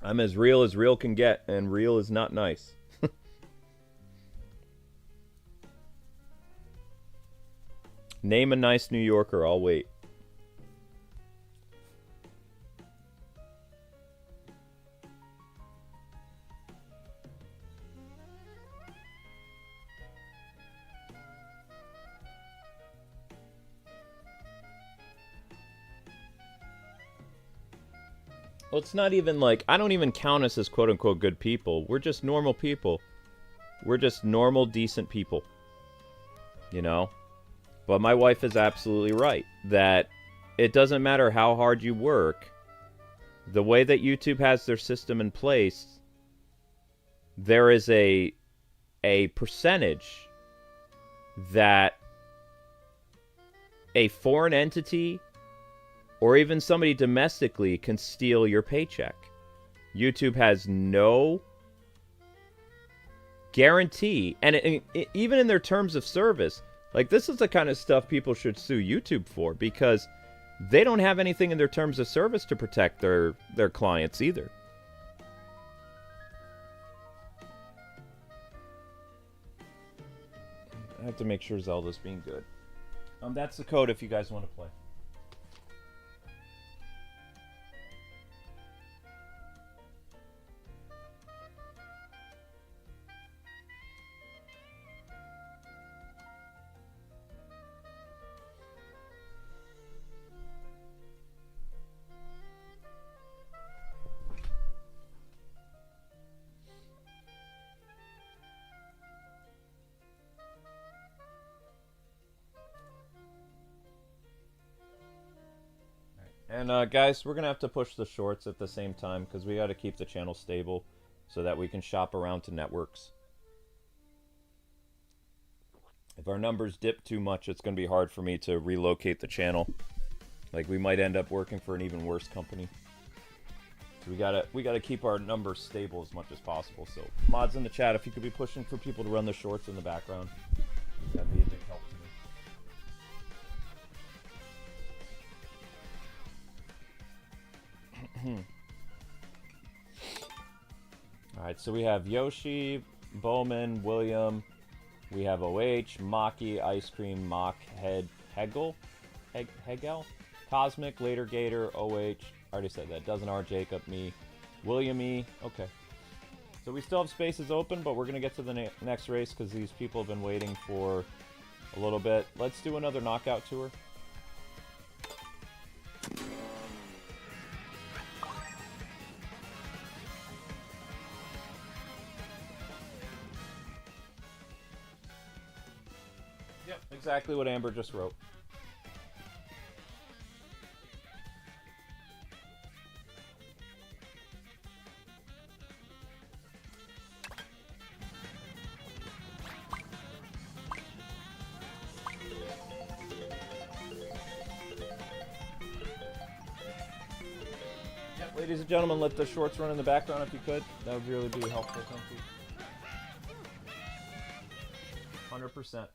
I'm as real can get, and real is not nice. Name a nice New Yorker, I'll wait. Well, it's not even like, I don't even count us as quote-unquote good people. We're just normal people. We're just normal, decent people. You know? But my wife is absolutely right. That it doesn't matter how hard you work. The way that YouTube has their system in place, there is a percentage that a foreign entity or even somebody domestically can steal your paycheck. YouTube has no guarantee, and even in their terms of service, like, this is the kind of stuff people should sue YouTube for, because they don't have anything in their terms of service to protect their clients either. I have to make sure Zelda's being good. That's the code if you guys want to play. And guys, we're going to have to push the shorts at the same time because we got to keep the channel stable so that we can shop around to networks. If our numbers dip too much, it's going to be hard for me to relocate the channel. Like, we might end up working for an even worse company. So we gotta keep our numbers stable as much as possible. So mods in the chat, if you could be pushing for people to run the shorts in the background, that'd be a big help to me. Alright, so we have Yoshi, Bowman, William, we have OH, Maki, Ice Cream, Mock, Hegel, Cosmic, Later Gator, OH, I already said that, Dozen R, Jacob, me, William E, okay. So we still have spaces open, but we're going to get to the next race because these people have been waiting for a little bit. Let's do another knockout tour. Yep, exactly what Amber just wrote. Ladies and gentlemen, let the shorts run in the background if you could. That would really be helpful, thank you. 100%.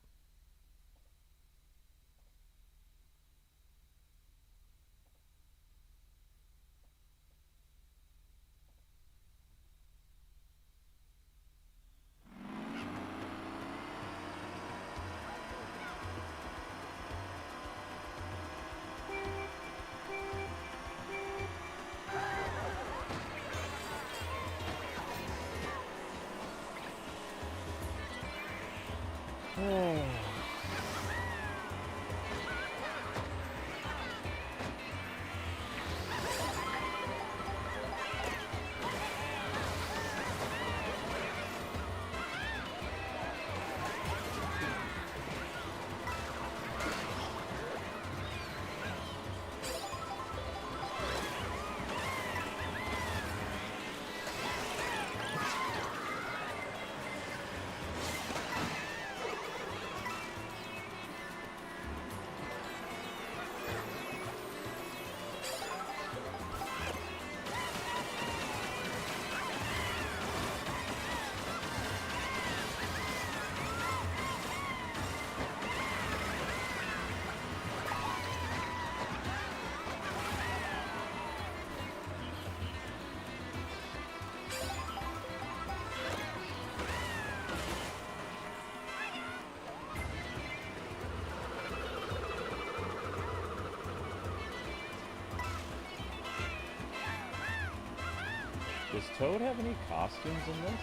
Does Toad have any costumes in this?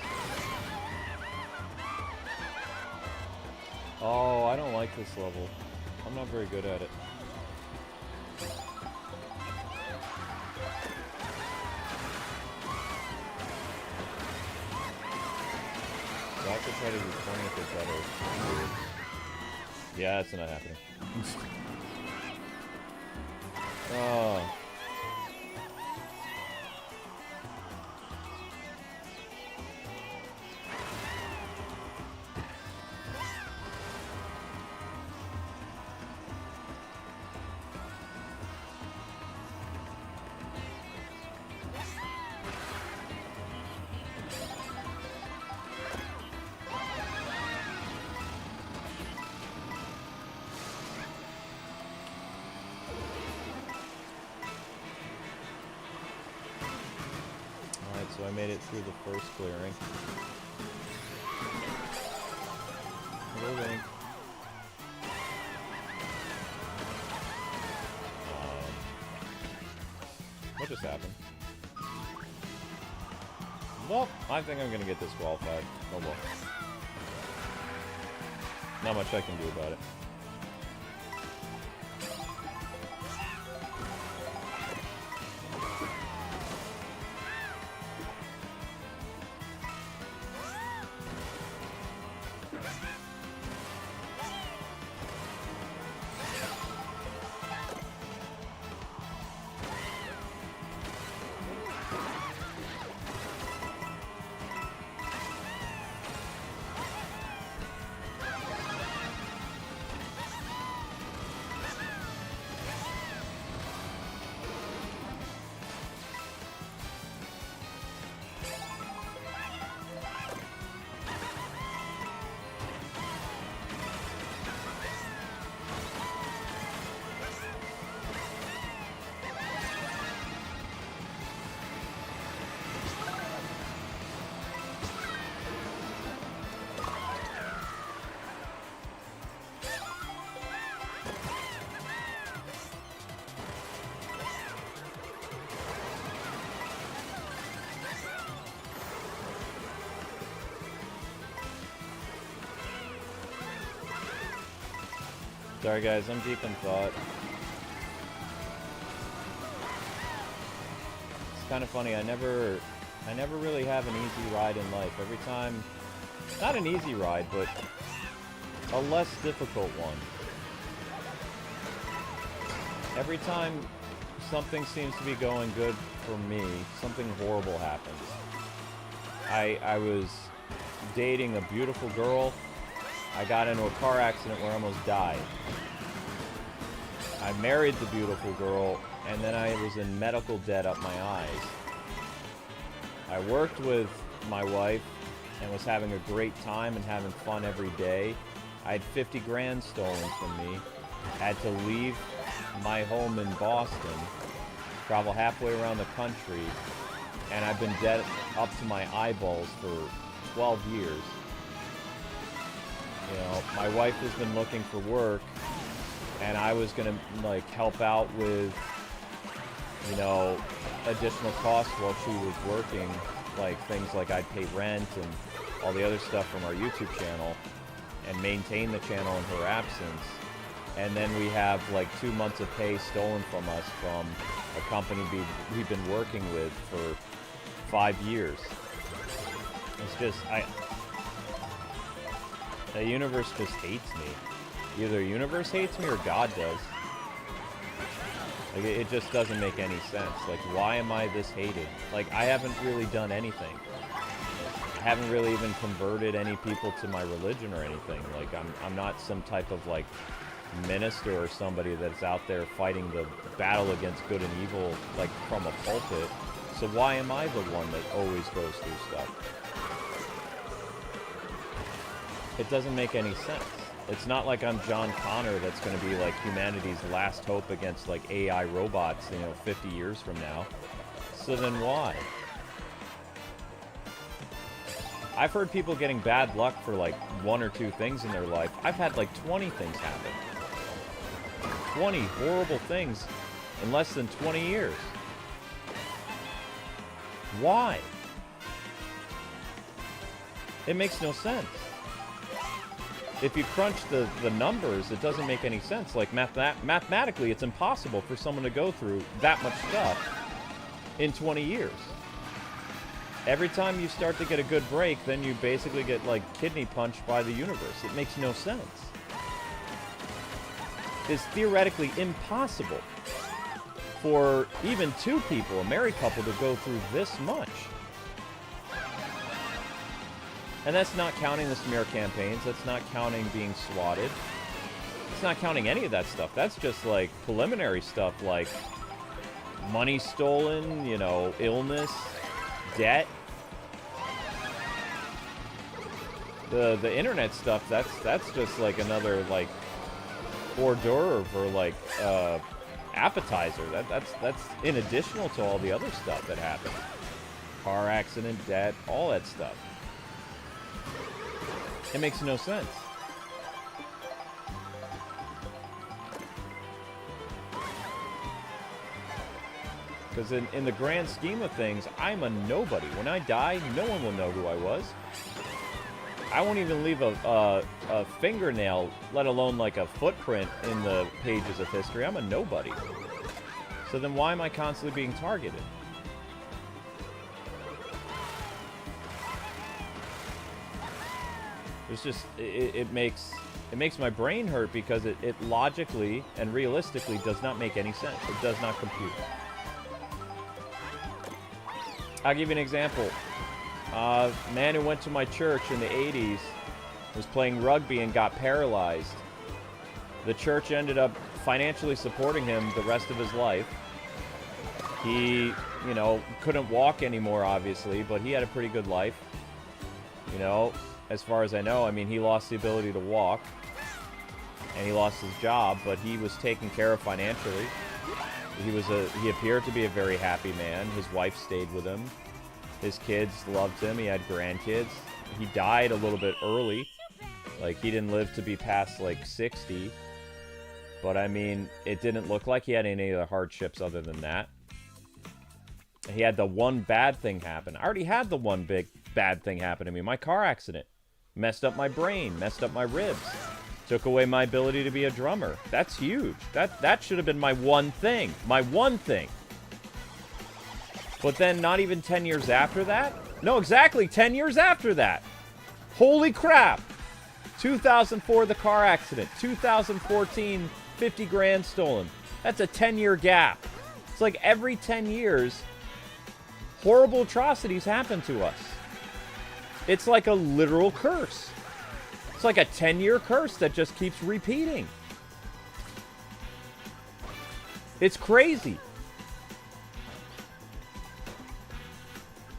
Oh, I don't like this level. I'm not very good at it. So I have to try to do 20th or better. Yeah, that's not happening. Oh. So I made it through the first clearing. Moving. What just happened? Well, I think I'm gonna get disqualified. Oh well. Not much I can do about it. Sorry guys, I'm deep in thought. It's kind of funny, I never really have an easy ride in life. Every time, not an easy ride, but a less difficult one. Every time something seems to be going good for me, something horrible happens. I was dating a beautiful girl. I got into a car accident where I almost died. I married the beautiful girl, and then I was in medical debt up my eyes. I worked with my wife and was having a great time and having fun every day. I had 50 grand stolen from me. Had to leave my home in Boston, travel halfway around the country, and I've been dead up to my eyeballs for 12 years. You know, my wife has been looking for work, and I was gonna like help out with, you know, additional costs while she was working, like things like I'd pay rent and all the other stuff from our YouTube channel, and maintain the channel in her absence. And then we have like 2 months of pay stolen from us from a company we've been working with for 5 years. It's just, the universe just hates me. Either the universe hates me or God does. Like, it just doesn't make any sense. Like, why am I this hated? Like, I haven't really done anything. I haven't really even converted any people to my religion or anything. Like, I'm not some type of, like, minister or somebody that's out there fighting the battle against good and evil, like, from a pulpit. So why am I the one that always goes through stuff? It doesn't make any sense. It's not like I'm John Connor that's going to be like humanity's last hope against like AI robots, you know, 50 years from now. So then why? I've heard people getting bad luck for like 1 or 2 things in their life. I've had like 20 things happen. 20 horrible things in less than 20 years. Why? It makes no sense. If you crunch the numbers, it doesn't make any sense. Like, mathematically, it's impossible for someone to go through that much stuff in 20 years. Every time you start to get a good break, then you basically get, like, kidney punched by the universe. It makes no sense. It's theoretically impossible for even two people, a married couple, to go through this much. And that's not counting the smear campaigns. That's not counting being swatted. It's not counting any of that stuff. That's just, like, preliminary stuff, like money stolen, you know, illness, debt. The internet stuff, that's just, like, another, like, hors d'oeuvre or, like, appetizer. That's in additional to all the other stuff that happens. Car accident, debt, all that stuff. It makes no sense. Because in the grand scheme of things, I'm a nobody. When I die, no one will know who I was. I won't even leave a fingernail, let alone like a footprint in the pages of history. I'm a nobody. So then why am I constantly being targeted? It's just, it makes my brain hurt because it logically and realistically does not make any sense. It does not compute. I'll give you an example. Man who went to my church in the 80s was playing rugby and got paralyzed. The church ended up financially supporting him the rest of his life. He, you know, couldn't walk anymore, obviously, but he had a pretty good life. You know, as far as I know, I mean, he lost the ability to walk, and he lost his job, but he was taken care of financially. He appeared to be a very happy man. His wife stayed with him. His kids loved him. He had grandkids. He died a little bit early. Like, he didn't live to be past, like, 60. But, I mean, it didn't look like he had any of the hardships other than that. He had the one bad thing happen. I already had the one big bad thing happen to me. My car accident. Messed up my brain. Messed up my ribs. Took away my ability to be a drummer. That's huge. That should have been my one thing. My one thing. But then not even 10 years after that? No, exactly 10 years after that. Holy crap. 2004, the car accident. 2014, 50 grand stolen. That's a 10-year gap. It's like every 10 years, horrible atrocities happen to us. It's like a literal curse. It's like a 10-year curse that just keeps repeating. It's crazy.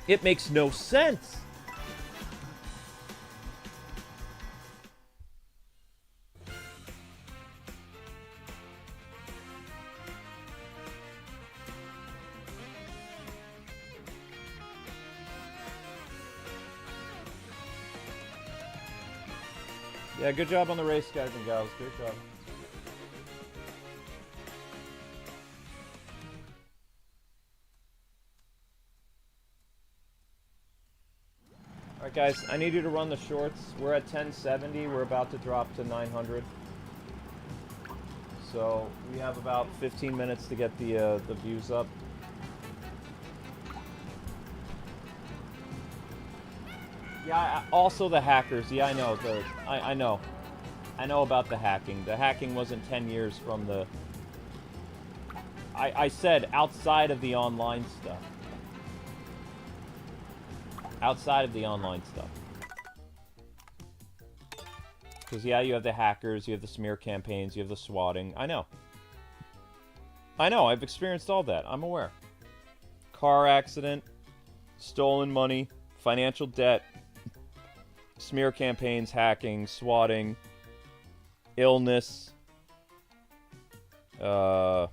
It makes no sense. Yeah, good job on the race, guys and gals. Good job. Alright guys, I need you to run the shorts. We're at 1070, we're about to drop to 900. So we have about 15 minutes to get the views up. Yeah, also the hackers. Yeah, I know. I know. I know about the hacking. The hacking wasn't 10 years from the... I said outside of the online stuff. Outside of the online stuff. Because, yeah, you have the hackers, you have the smear campaigns, you have the swatting. I know. I know, I've experienced all that. I'm aware. Car accident, stolen money, financial debt, smear campaigns, hacking, swatting, illness, death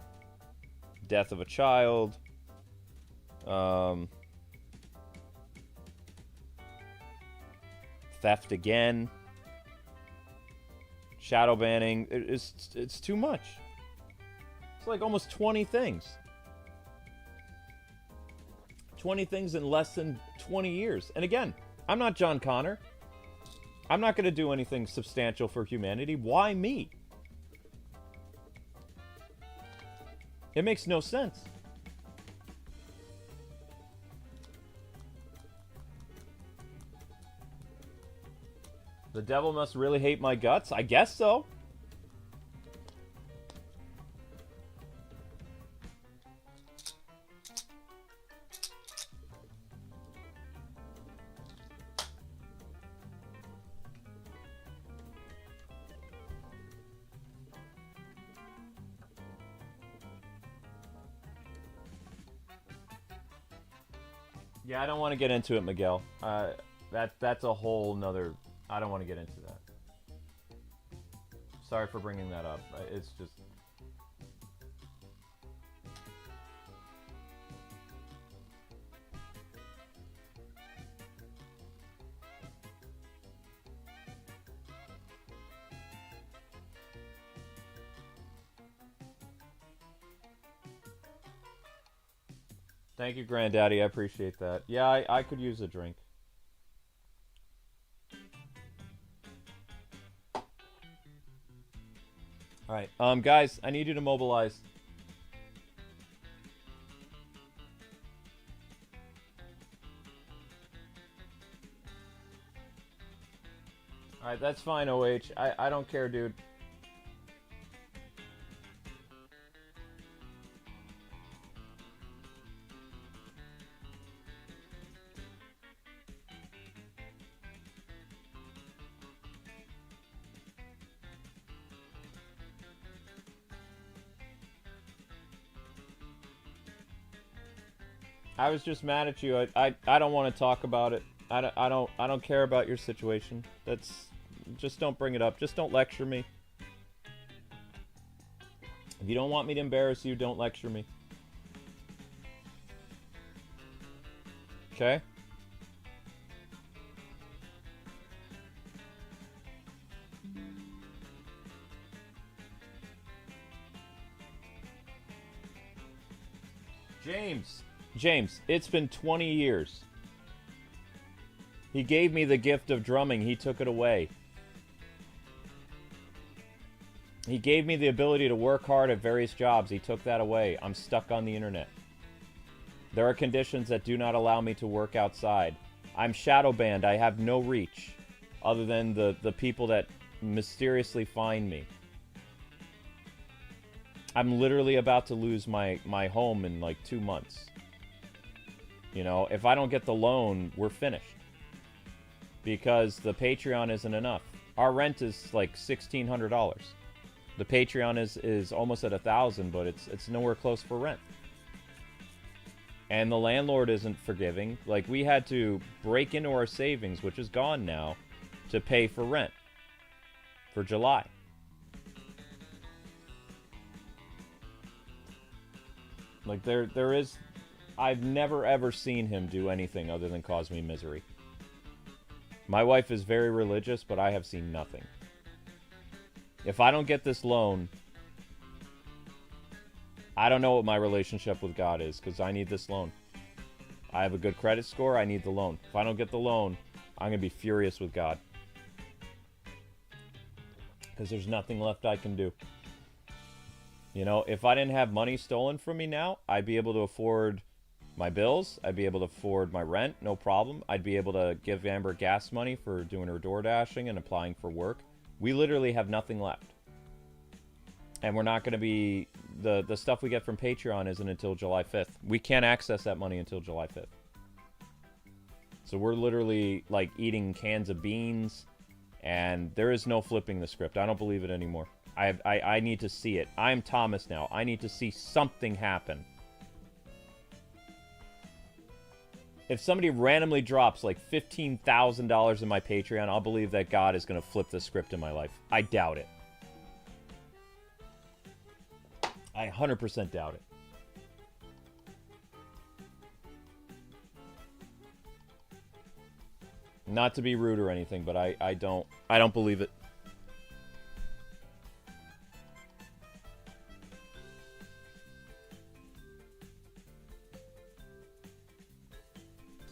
of a child, theft again, shadow banning. It's too much. It's like almost 20 things. 20 things in less than 20 years. And again, I'm not John Connor. I'm not going to do anything substantial for humanity. Why me? It makes no sense. The devil must really hate my guts? I guess so. Yeah, I don't want to get into it, Miguel. That's a whole nother... I don't want to get into that. Sorry for bringing that up. It's just... Thank you, Granddaddy. I appreciate that. Yeah, I could use a drink. Alright, guys, I need you to mobilize. Alright, that's fine, OH. I don't care, dude. I was just mad at you. I don't want to talk about it. I don't care about your situation. That's just don't bring it up. Just don't lecture me. If you don't want me to embarrass you, don't lecture me. Okay? James, it's been 20 years. He gave me the gift of drumming. He took it away. He gave me the ability to work hard at various jobs. He took that away. I'm stuck on the internet. There are conditions that do not allow me to work outside. I'm shadow banned. I have no reach other than the people that mysteriously find me. I'm literally about to lose my home in like 2 months. You know, if I don't get the loan, we're finished. Because the Patreon isn't enough. Our rent is like $1,600. The Patreon is almost at $1,000, but it's nowhere close for rent. And the landlord isn't forgiving. Like, we had to break into our savings, which is gone now, to pay for rent for July. Like, there is... I've never ever seen him do anything other than cause me misery. My wife is very religious, but I have seen nothing. If I don't get this loan, I don't know what my relationship with God is, because I need this loan. I have a good credit score, I need the loan. If I don't get the loan, I'm going to be furious with God. Because there's nothing left I can do. You know, if I didn't have money stolen from me now, I'd be able to afford my bills. I'd be able to afford my rent, no problem. I'd be able to give Amber gas money for doing her door dashing and applying for work. We literally have nothing left. And we're not going to be... The stuff we get from Patreon isn't until July 5th. We can't access that money until July 5th. So we're literally, like, eating cans of beans, and there is no flipping the script. I don't believe it anymore. I need to see it. I'm Thomas now. I need to see something happen. If somebody randomly drops like $15,000 in my Patreon, I'll believe that God is going to flip the script in my life. I doubt it. I 100% doubt it. Not to be rude or anything, but I don't believe it.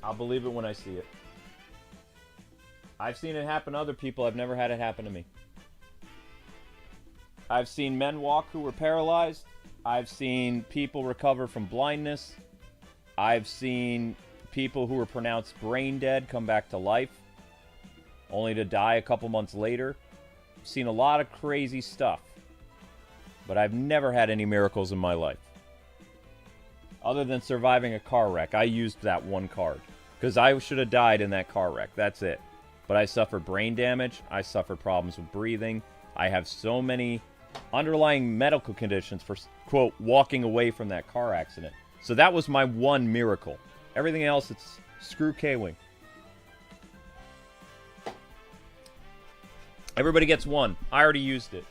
I'll believe it when I see it. I've seen it happen to other people. I've never had it happen to me. I've seen men walk who were paralyzed. I've seen people recover from blindness. I've seen people who were pronounced brain dead come back to life, only to die a couple months later. I've seen a lot of crazy stuff, but I've never had any miracles in my life. Other than surviving a car wreck. I used that one card, because I should have died in that car wreck. That's it. But I suffered brain damage. I suffered problems with breathing. I have so many underlying medical conditions for, quote, walking away from that car accident. So that was my one miracle. Everything else, it's screw K-Wing. Everybody gets one. I already used it.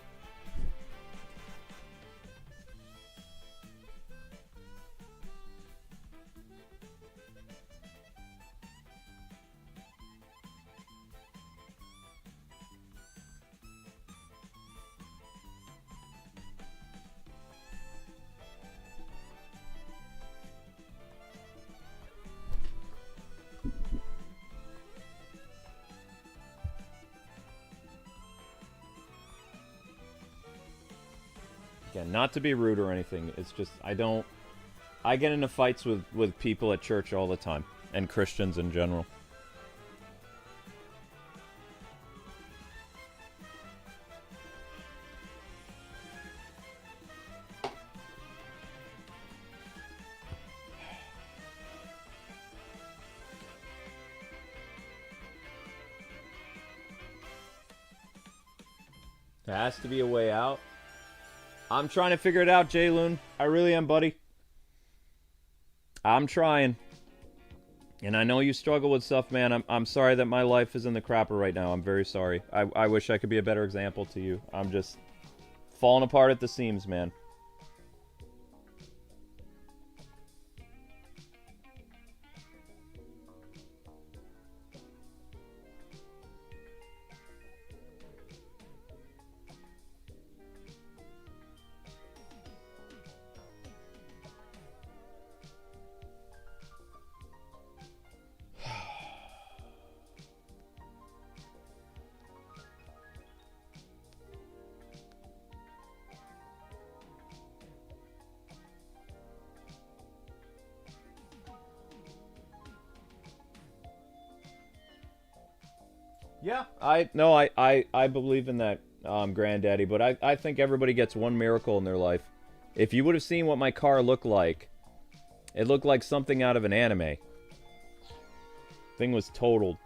Again, not to be rude or anything. It's just, I get into fights with people at church all the time. And Christians in general. There has to be a way out. I'm trying to figure it out, Jayloon. I really am, buddy. I'm trying. And I know you struggle with stuff, man. I'm sorry that my life is in the crapper right now. I'm very sorry. I wish I could be a better example to you. I'm just falling apart at the seams, man. Yeah, I believe in that, Granddaddy, but I think everybody gets one miracle in their life. If you would have seen what my car looked like, it looked like something out of an anime. Thing was totaled.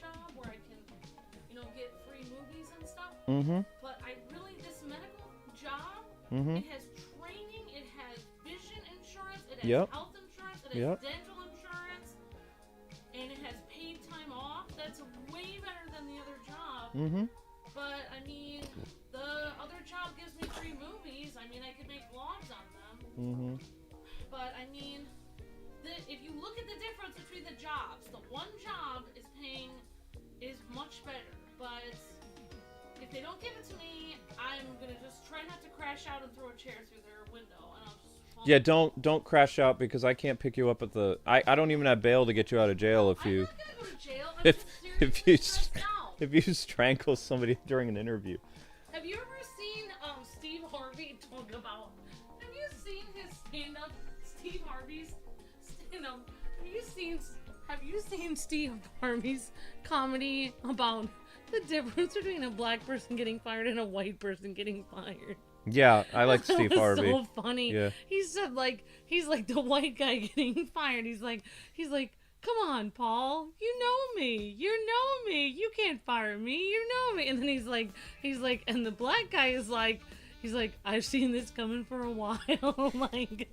Job where I can, get free movies and stuff.
Mm-hmm.
But this medical job,
Mm-hmm.
it has training, it has vision insurance, it has
Yep.
health insurance, it has
Yep.
dental insurance, and it has paid time off. That's way better than the other job.
Mm-hmm.
But the other job gives me free movies. I could make vlogs on them.
Mm-hmm.
But if you look at the difference between the jobs, the one job is much better. But if they don't give it to me, I'm gonna just try not to crash out and throw a chair through their window, and I'll just fall.
Yeah, don't crash out, because I can't pick you up at the. I don't even have bail to get you out of jail if you.
I'm not gonna go to jail. I'm
If
just
if you
stressed out.
if you strangle somebody during an interview.
Have you ever seen Steve Harvey talk about? Have you seen his stand-up? Steve Harvey's stand-up. Have you seen Steve Harvey's comedy about the difference between a black person getting fired and a white person getting fired?
Yeah, I like
That
Steve
was
Harvey.
so funny.
Yeah.
He said he's like the white guy getting fired. He's like, come on, Paul, you know me, you can't fire me, you know me. And then he's like, and the black guy is like, He's like, I've seen this coming for a while. like,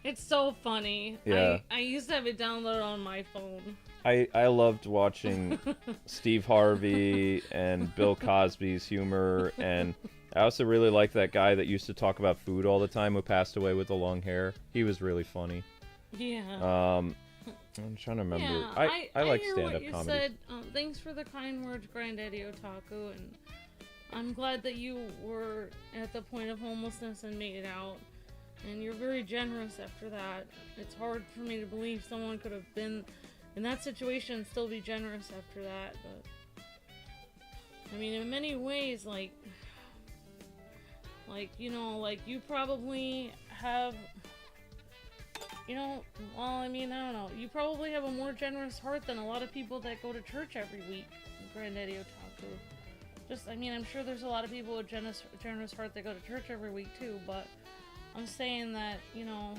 it's so funny.
Yeah.
I used to have it downloaded on my phone.
I loved watching Steve Harvey and Bill Cosby's humor, and I also really liked that guy that used to talk about food all the time who passed away with the long hair. He was really funny.
Yeah.
I'm trying to remember.
Yeah,
I like
hear
stand-up
what you
comedy.
said. Thanks for the kind words, Granddaddy Otaku, and I'm glad that you were at the point of homelessness and made it out. And you're very generous after that. It's hard for me to believe someone could have been in that situation and still be generous after that. But I mean, in many ways, like you know, like you probably have. You know, well, I mean, I don't know. You probably have a more generous heart than a lot of people that go to church every week, Granddaddy Otaku. Just, I mean, I'm sure there's a lot of people with generous heart that go to church every week too, but I'm saying that, you know,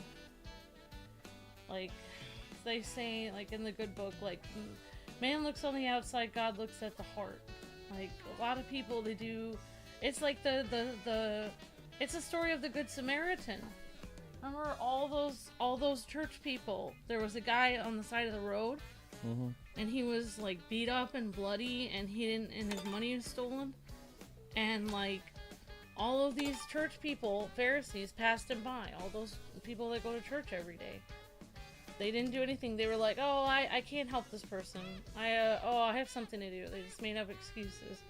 like, they say, like, in the good book, like, man looks on the outside, God looks at the heart. Like, a lot of people, they do, it's like it's a story of the Good Samaritan. Remember all those church people? There was a guy on the side of the road, and he was like beat up and bloody, and and his money was stolen, and like all of these church people, Pharisees, passed him by. All those people that go to church every day, they didn't do anything. They were like, "Oh, I can't help this person. I have something to do." They just made up excuses,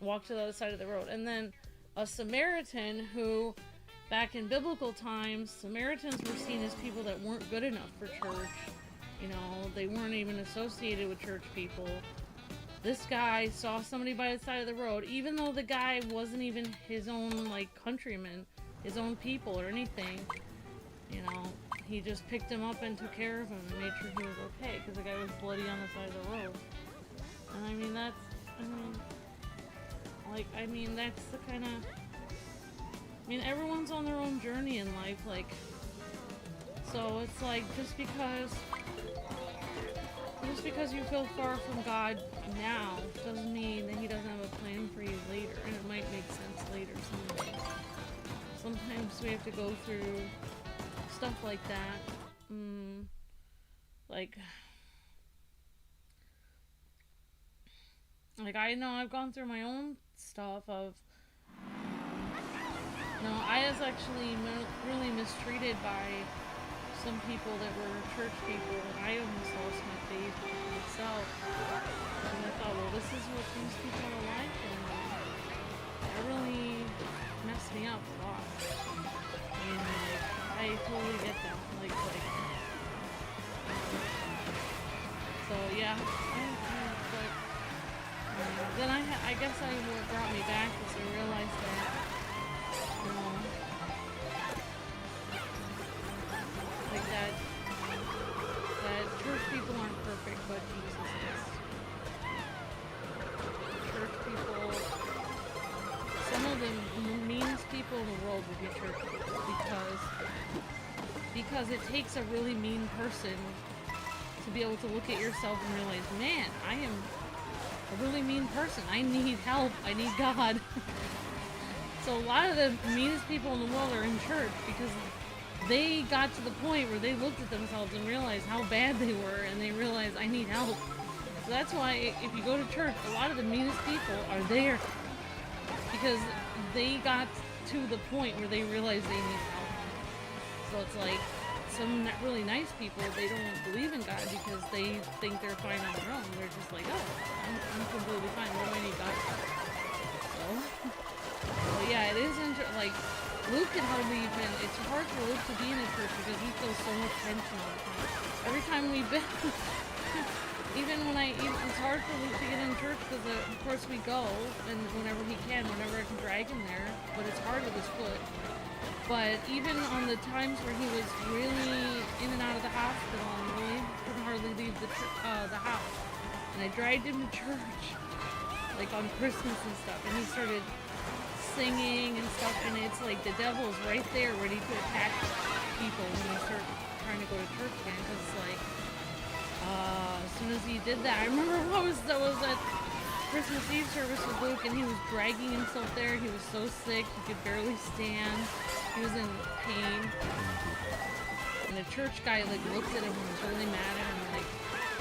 walked to the other side of the road, and then a Samaritan who. Back in biblical times, Samaritans were seen as people that weren't good enough for church. You know, they weren't even associated with church people. This guy saw somebody by the side of the road, even though the guy wasn't even his own, like, countrymen, his own people or anything. You know, he just picked him up and took care of him and made sure he was okay, because the guy was bloody on the side of the road. And I mean, that's the kind of... I mean, everyone's on their own journey in life, like, so it's like, just because you feel far from God now, doesn't mean that He doesn't have a plan for you later, and it might make sense later someday. Sometimes we have to go through stuff like that, like, I know I've gone through my own stuff of, no, I was actually really mistreated by some people that were church people, and I almost lost my faith myself. And I thought, well, this is what these people are like, and it really messed me up a lot. And I totally get that. So yeah, but then I guess what brought me back is I realized that. Like that church people aren't perfect, but Jesus is. Church people, some of the meanest people in the world would be church people because it takes a really mean person to be able to look at yourself and realize, man, I am a really mean person. I need help. I need God. So a lot of the meanest people in the world are in church because they got to the point where they looked at themselves and realized how bad they were, and they realized, I need help. So that's why if you go to church, a lot of the meanest people are there because they got to the point where they realized they need help. So it's like some really nice people, they don't believe in God because they think they're fine on their own. They're just like, oh, I'm completely fine. What do I need God for? So yeah, it is like Luke can hardly even. It's hard for Luke to be in a church because he feels so much tension all the time. Every time we've been, it's hard for Luke to get in church because of course we go and whenever he can, whenever I can drag him there, but it's hard with his foot. But even on the times where he was really in and out of the hospital and really couldn't hardly leave the house, and I dragged him to church, like on Christmas and stuff, and he started singing and stuff, and it's like the devil's right there ready to attack people when they start trying to go to church again, because it's like, as soon as he did that, I remember that was at Christmas Eve service with Luke, and he was dragging himself there. He was so sick, he could barely stand. He was in pain. And the church guy like looked at him and was really mad at him, like,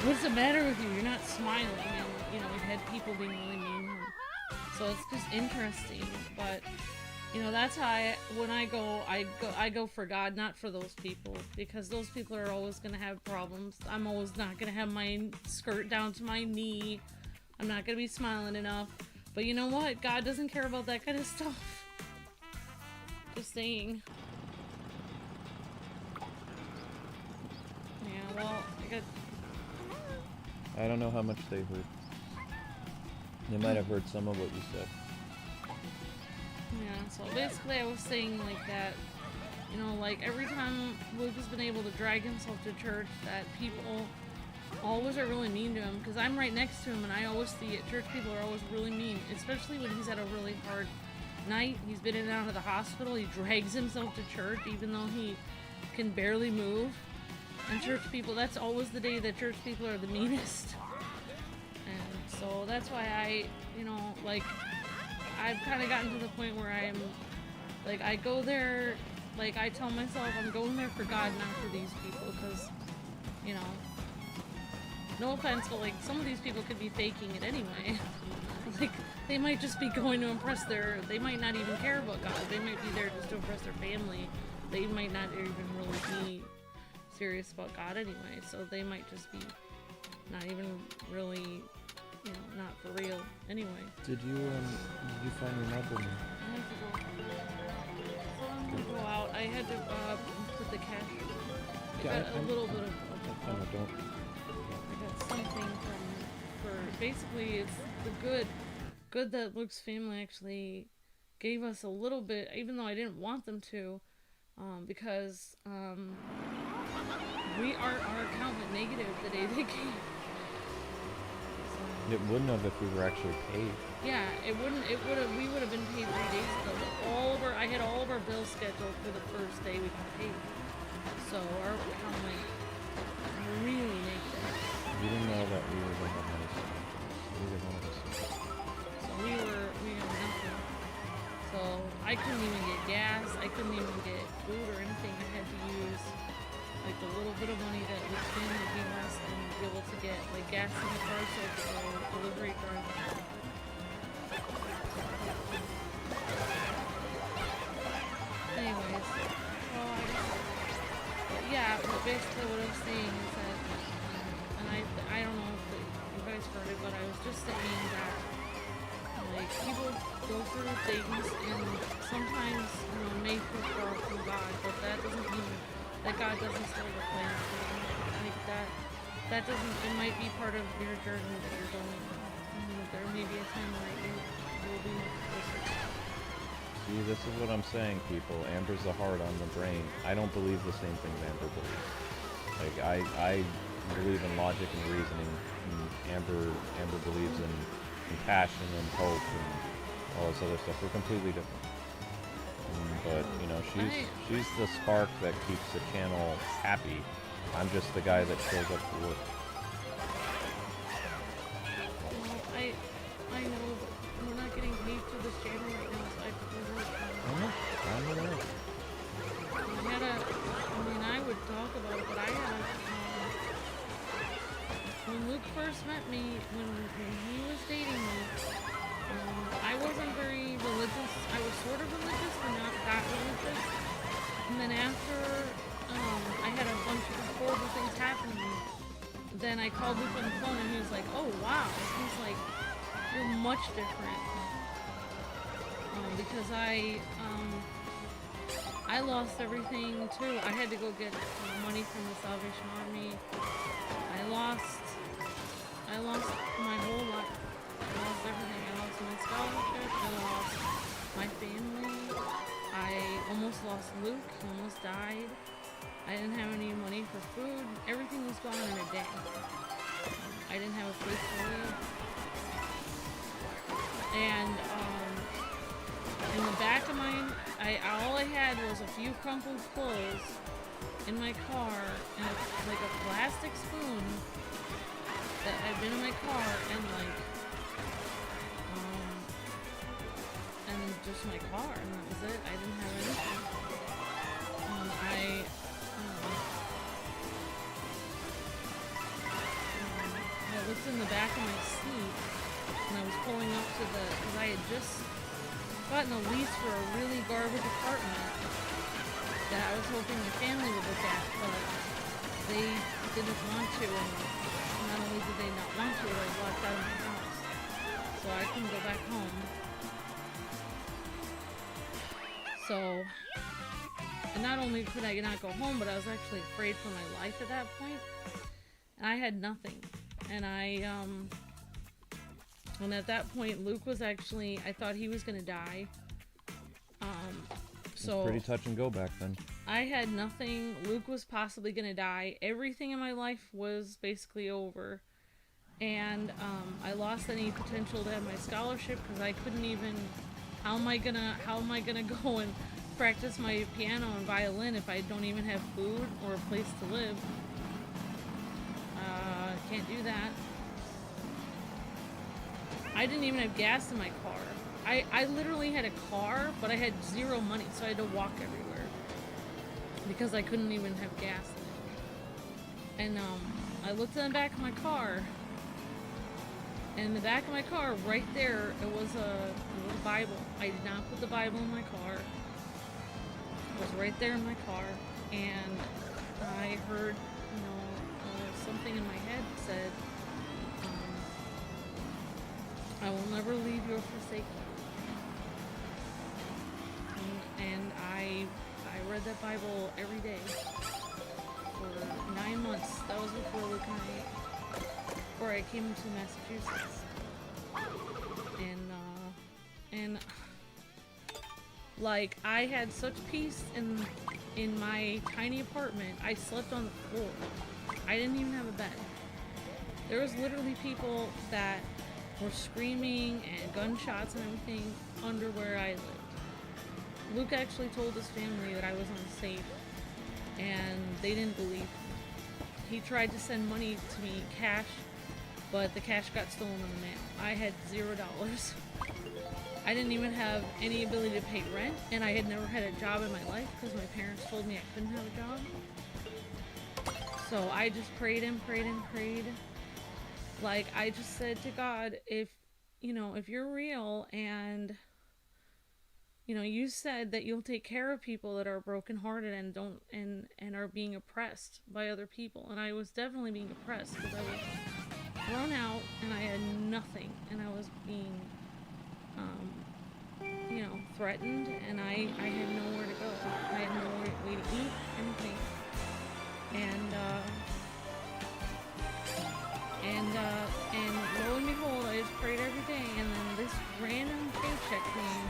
"What's the matter with you? You're not smiling." And you know, we had people being really mean to him. So it's just interesting. But you know, that's how when I go for God, not for those people, because those people are always gonna have problems. I'm always not gonna have my skirt down to my knee. I'm not gonna be smiling enough. But you know what? God doesn't care about that kind of stuff. Just saying. Yeah, well,
I don't know how much they heard. They might have heard some of what you said.
Yeah, so basically I was saying like that, you know, like every time Luke has been able to drag himself to church, that people always are really mean to him, because I'm right next to him and I always see it. Church people are always really mean, especially when he's had a really hard night. He's been in and out of the hospital. He drags himself to church even though he can barely move. And church people, that's always the day that church people are the meanest. And so that's why I, you know, like, I've kind of gotten to the point where I'm, like, I go there, like, I tell myself I'm going there for God, not for these people, because, you know, no offense, but, like, some of these people could be faking it anyway. Like, they might just be going to impress they might not even care about God. They might be there just to impress their family. They might not even really be serious about God anyway, so they might just be not even really, you know, not for real anyway.
Did you find your mother?
I have to go. So I'm gonna go out. I had to put the cash. I got a little bit of
I got
something for basically it's the good that Luke's family actually gave us a little bit, even though I didn't want them to, because our account went negative the day they came.
It wouldn't have if we were actually paid.
Yeah, it wouldn't. We would have been paid 3 days ago. But I had all of our bills scheduled for the first day we got paid. So our account went really negative.
You didn't know that we were going to have money spent. Neither one of us.
So we had nothing. So I couldn't even get gas. I couldn't even get food or anything. I had to use like the little bit of money that Luke's family gave us and be able to get like gas in the car so the delivery car. Anyways, but basically what I'm saying is that, and I don't know if you guys heard it, but I was just saying that like people go through things and sometimes may feel far from God, but that doesn't mean that God doesn't still have a plan for you. Like that doesn't, it might be part of your journey that you're going on. There may be a time where you will be much closer.
See, this is what I'm saying, people. Amber's the heart on the brain. I don't believe the same things Amber believes. Like, I believe in logic and reasoning, and Amber believes in passion and hope and all this other stuff. We're completely different. But, you know, she's the spark that keeps the channel happy. I'm just the guy that shows up to work.
Well, I know, but we're not getting paid for this channel right now, so I have to work.
I know.
I would talk about it, but I had when Luke first met me, when he was dating me, I wasn't very religious. I was sort of religious, but not that religious. And then after I had a bunch of horrible things happening, then I called Luke on the phone and he was like, "Oh wow," he's like, "You're much different." Because I lost everything too. I had to go get money from the Salvation Army. I lost my whole life. I lost everything. I lost my scholarship. I lost my family. I almost lost Luke. He almost died. I didn't have any money for food. Everything was gone in a day. I didn't have a place to live. And in the back of mine, all I had was a few crumpled clothes in my car and like a plastic spoon that had been in my car and like just my car, and that was it. I didn't have anything. I looked in the back of my seat, and I was pulling up to because I had just gotten a lease for a really garbage apartment that I was hoping my family would look at, but they didn't want to, and not only did they not want to, I was locked out of my house. So I couldn't go back home. So, and not only could I not go home, but I was actually afraid for my life at that point. And I had nothing. And and at that point, Luke was actually, I thought he was gonna die. So
pretty touch and go back then.
I had nothing. Luke was possibly gonna die. Everything in my life was basically over. And I lost any potential to have my scholarship because I couldn't even. How am I gonna go and practice my piano and violin if I don't even have food or a place to live? Can't do that. I didn't even have gas in my car. I literally had a car, but I had zero money, so I had to walk everywhere because I couldn't even have gas in it. And I looked in the back of my car. And in the back of my car, right there, it was a Bible. I did not put the Bible in my car. It was right there in my car. And I heard, something in my head said, I will never leave you or forsake you. And I read that Bible every day for 9 months. That was before Luke and before I came to Massachusetts, and like I had such peace in my tiny apartment. I slept on the floor. I didn't even have a bed. There was literally people that were screaming and gunshots and everything under where I lived. Luke actually told his family that I was unsafe, and they didn't believe me. He tried to send money to me, cash, but the cash got stolen in the mail. I had $0. I didn't even have any ability to pay rent, and I had never had a job in my life because my parents told me I couldn't have a job. So I just prayed and prayed and prayed. Like, I just said to God, if you're real and, you said that you'll take care of people that are brokenhearted and are being oppressed by other people. And I was definitely being oppressed because I was thrown out and I had nothing, and I was being threatened, and I had nowhere to go. I had no way to eat anything, and lo and behold, I just prayed every day, and then this random paycheck came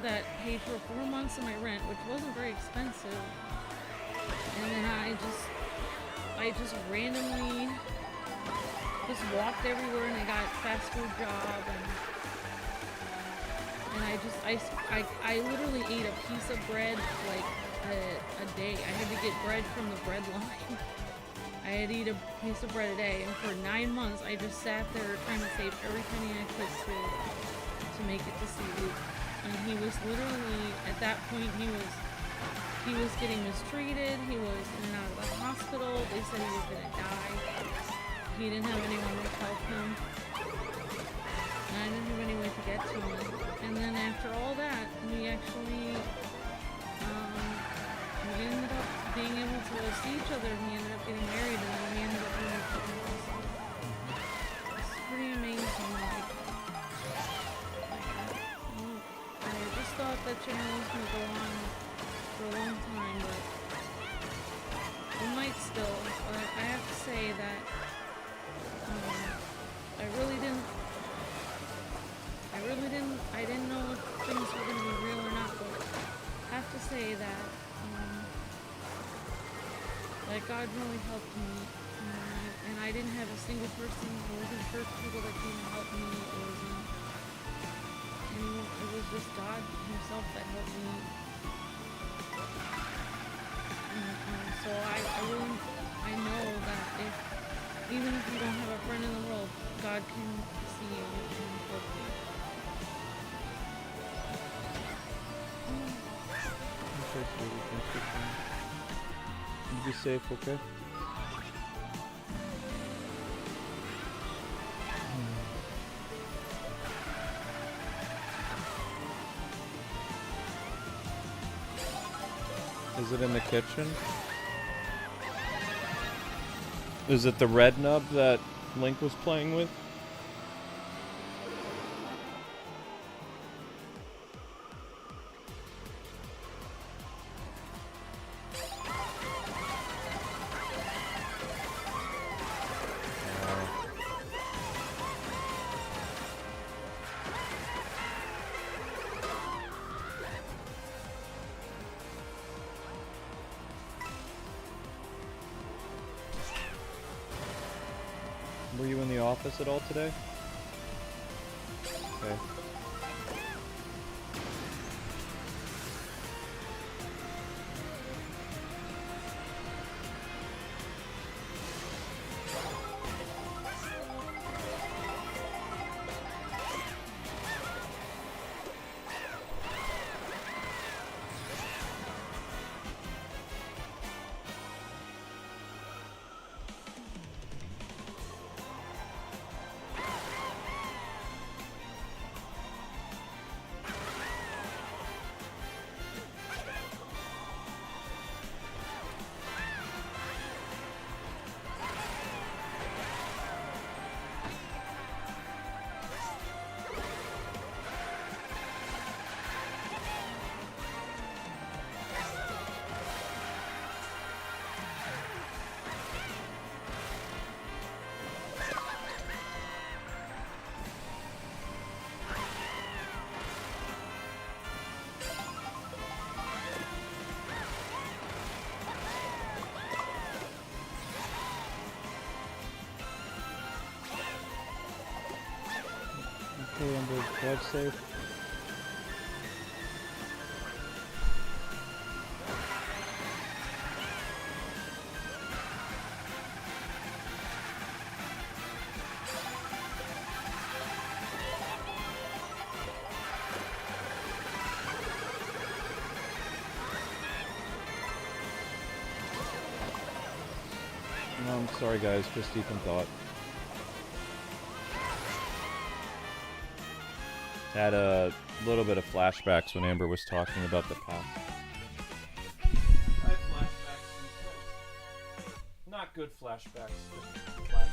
that paid for 4 months of my rent, which wasn't very expensive, and then I just randomly just walked everywhere, and I got a fast food job, and I literally ate a piece of bread like a day. I had to get bread from the bread line. I had to eat a piece of bread a day, and for 9 months I just sat there trying to save every penny I could to make it to see Luke. And he was literally, at that point, he was getting mistreated. He was in and out of the hospital. They said he was gonna die. He didn't have anyone to help him, and I didn't have any way to get to him. And then after all that, we actually we ended up being able to see each other, and we ended up getting married, and then we ended up being awesome. It's pretty amazing. I just thought that channel was going to go on for a long time, but it might still. But I have to say that I didn't know if things were going to be real or not, but I have to say that God really helped me, and I didn't have a single person. It wasn't church people that came to help me. It was just God Himself that helped me. So I know that even if you don't have a friend in the world, God can see you and help you.
Okay, sweetie. Thanks for playing. You be safe, okay? Is it in the kitchen? Is it the red nub that Link was playing with? Were you in the office at all today? Okay. Okay, Amber, drive safe. No, I'm sorry guys, just deep in thought. Had a little bit of flashbacks when Amber was talking about the past. I had flashbacks. Not good flashbacks, just flashbacks.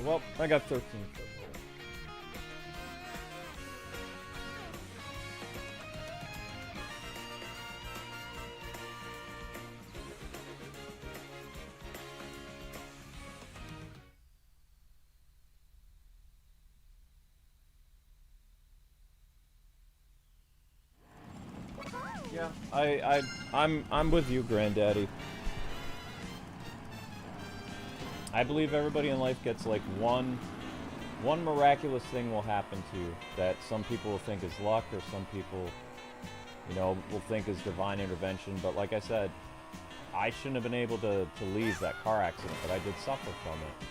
Well, I got 13. Yeah, I'm with you, Granddaddy. I believe everybody in life gets like one miraculous thing will happen to you that some people will think is luck, or some people, you know, will think is divine intervention. But like I said, I shouldn't have been able to leave that car accident, but I did suffer from it.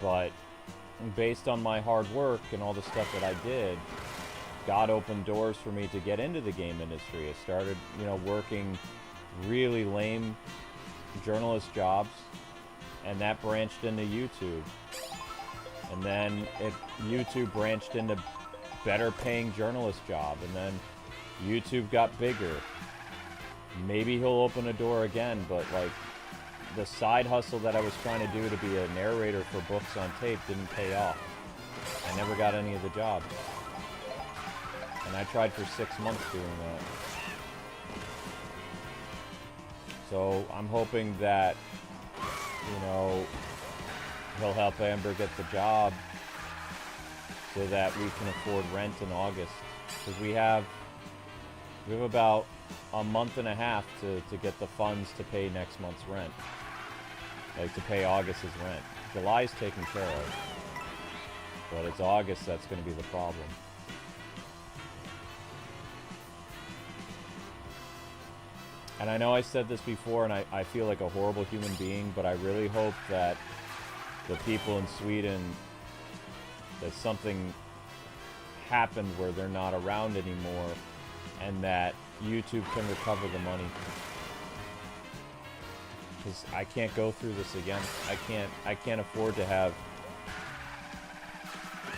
But based on my hard work and all the stuff that I did, God opened doors for me to get into the game industry. I started, you know, working really lame journalist jobs, and that branched into YouTube. And then YouTube branched into better paying journalist job, and then YouTube got bigger. Maybe he'll open a door again, but like the side hustle that I was trying to do to be a narrator for books on tape didn't pay off. I never got any of the jobs. And I tried for 6 months doing that. So I'm hoping that, you know, he'll help Amber get the job so that we can afford rent in August. Because we have about a month and a half to get the funds to pay next month's rent. Like, to pay August's rent. July's taken care of. But it's August that's going to be the problem. And I know I said this before, and I feel like a horrible human being, but I really hope that the people in Sweden, that something happened where they're not around anymore, and that YouTube can recover the money. Because I can't go through this again. I can't afford to have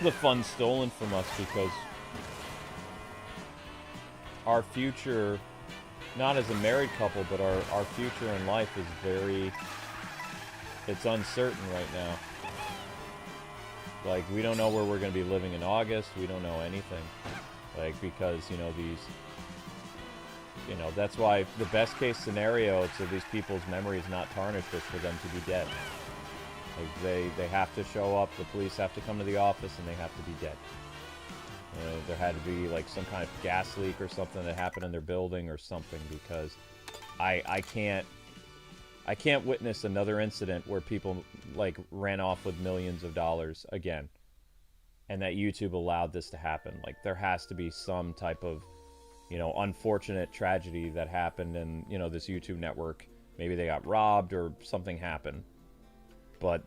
the funds stolen from us, because our future, not as a married couple, but our future in life is it's uncertain right now. Like, we don't know where we're going to be living in August. We don't know anything. Like, because, you know, that's why the best case scenario is that these people's memory is not tarnished, is for them to be dead. Like, they have to show up, the police have to come to the office, and they have to be dead. There had to be, like, some kind of gas leak or something that happened in their building or something, because I can't witness another incident where people, like, ran off with millions of dollars again, and that YouTube allowed this to happen. Like, there has to be some type of, you know, unfortunate tragedy that happened in, you know, this YouTube network. Maybe they got robbed or something happened. But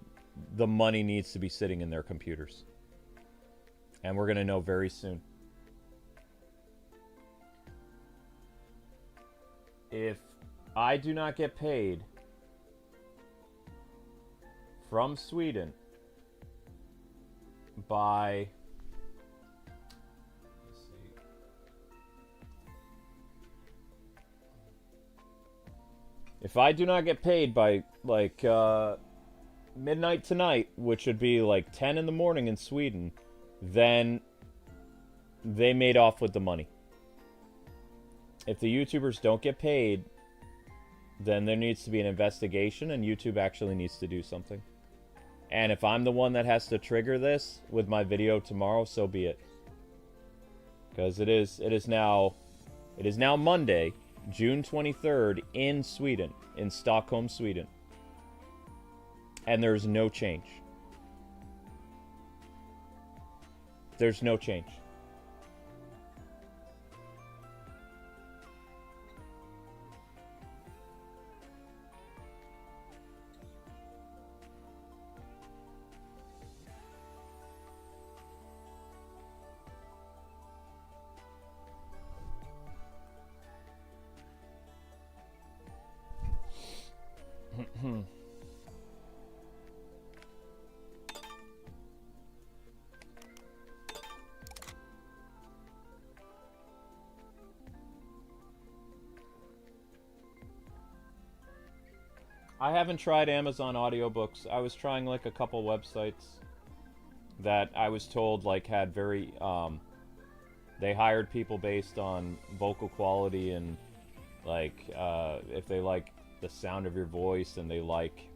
the money needs to be sitting in their computers. And we're going to know very soon. If I do not get paid from Sweden by... Let's see. If I do not get paid by, like, midnight tonight, which would be like 10 in the morning in Sweden, then they made off with the money. If the YouTubers don't get paid, then there needs to be an investigation, and YouTube actually needs to do something. And if I'm the one that has to trigger this with my video tomorrow, so be it. Because it is now Monday, June 23rd, in Sweden, in Stockholm, Sweden. And there's no change. There's no change. I haven't tried Amazon audiobooks. I was trying like a couple websites that I was told like had very they hired people based on vocal quality and like if they like the sound of your voice and they like,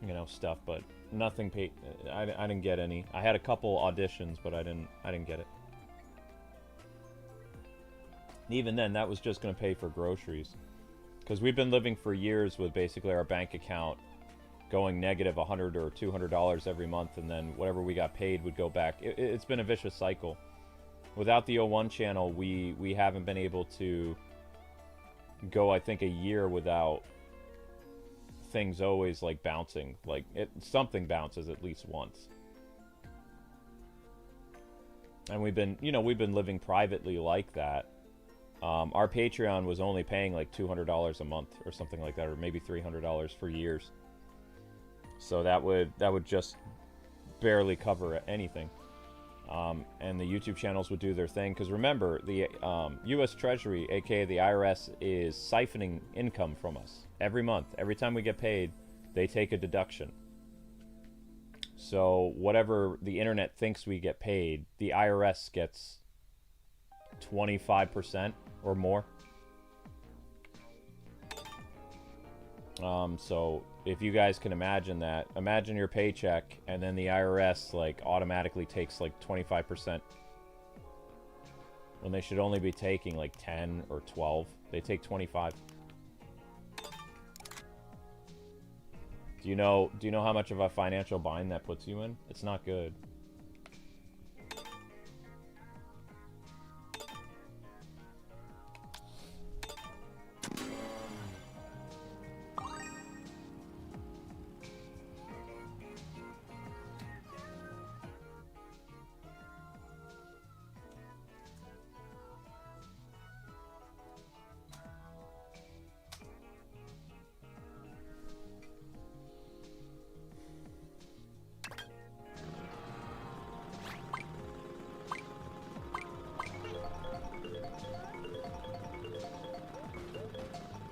you know, stuff, but nothing paid. I didn't get any. I had a couple auditions, but I didn't get it. And even then, that was just going to pay for groceries. Because we've been living for years with basically our bank account going negative $100 or $200 every month, and then whatever we got paid would go back. It's been a vicious cycle. Without the O1 channel, we haven't been able to go, I think, a year without things always like bouncing. Like something bounces at least once. And we've been living privately like that. Our Patreon was only paying like $200 a month or something like that, or maybe $300 for years. So that would just barely cover anything. And the YouTube channels would do their thing. Because remember, the U.S. Treasury, aka the IRS, is siphoning income from us every month. Every time we get paid, they take a deduction. So whatever the internet thinks we get paid, the IRS gets 25% or more. So if you guys can imagine that, imagine your paycheck and then the IRS like automatically takes like 25% when they should only be taking like 10 or 12. They take 25. Do you know how much of a financial bind that puts you in? It's not good.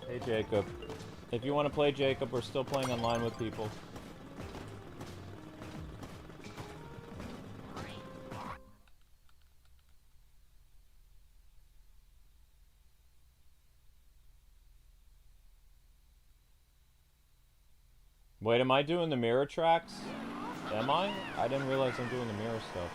Hey Jacob. If you want to play Jacob, we're still playing online with people. Wait, am I doing the mirror tracks? Am I? I didn't realize I'm doing the mirror stuff.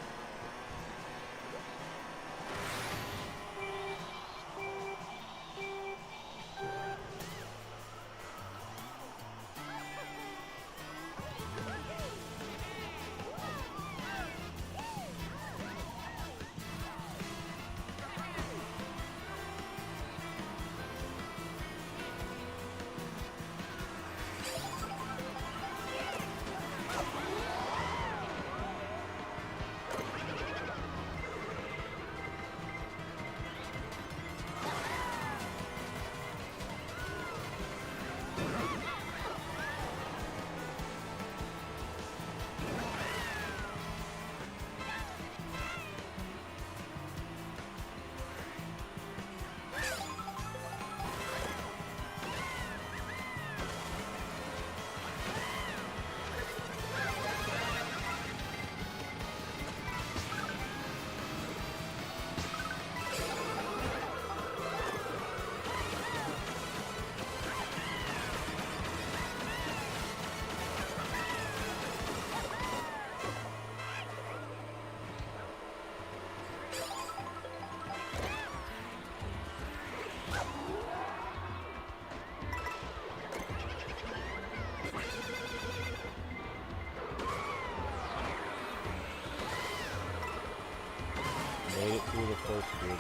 Made it through the first group.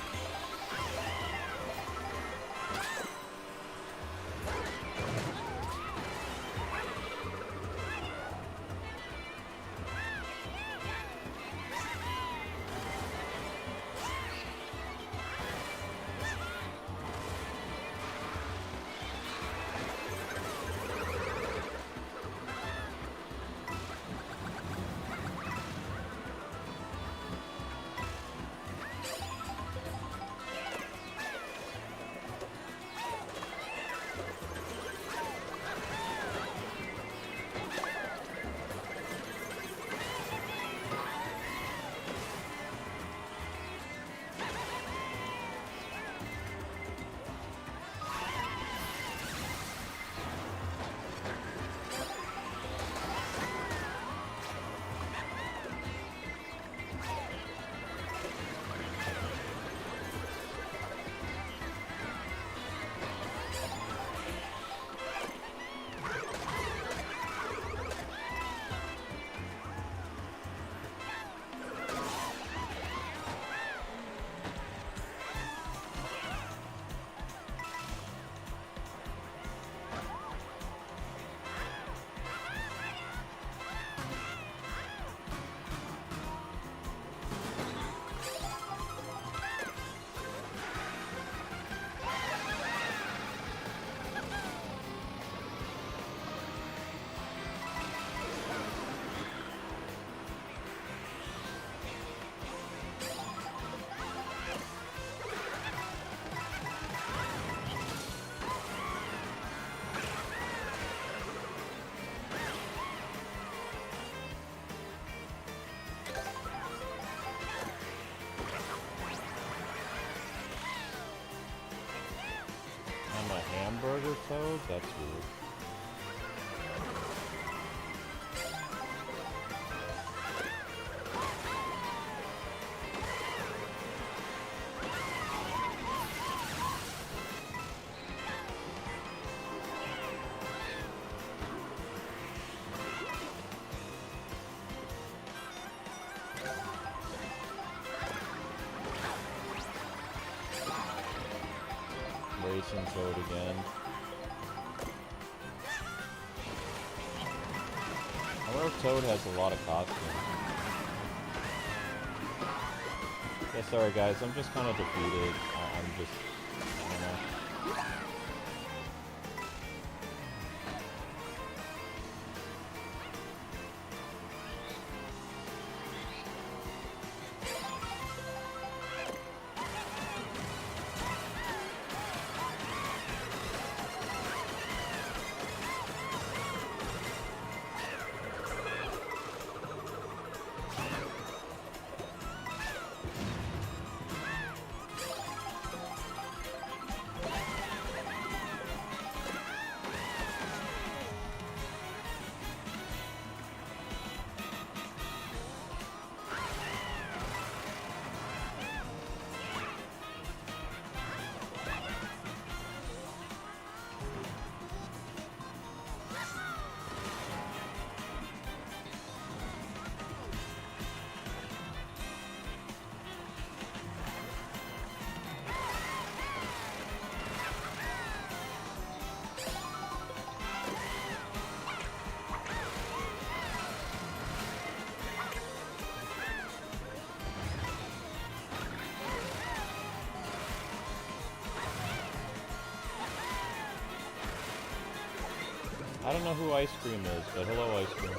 I'm a hamburger toad? That's weird. Racing Toad again. I wonder if Toad has a lot of costumes. Yeah, sorry guys, I'm just kind of defeated. I'm just, I don't know. I don't know who Ice Cream is, but hello, Ice Cream.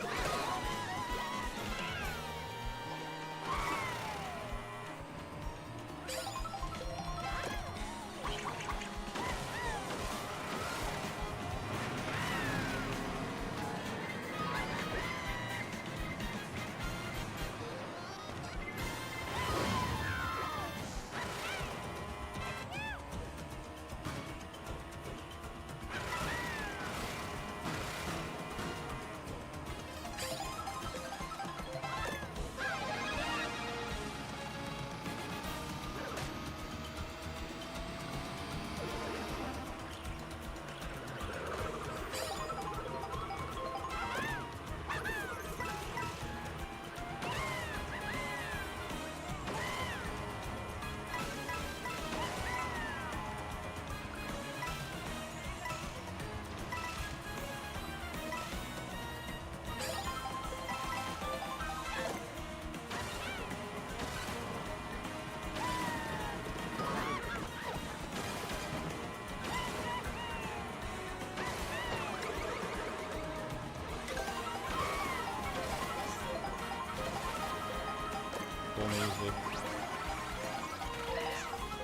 Music.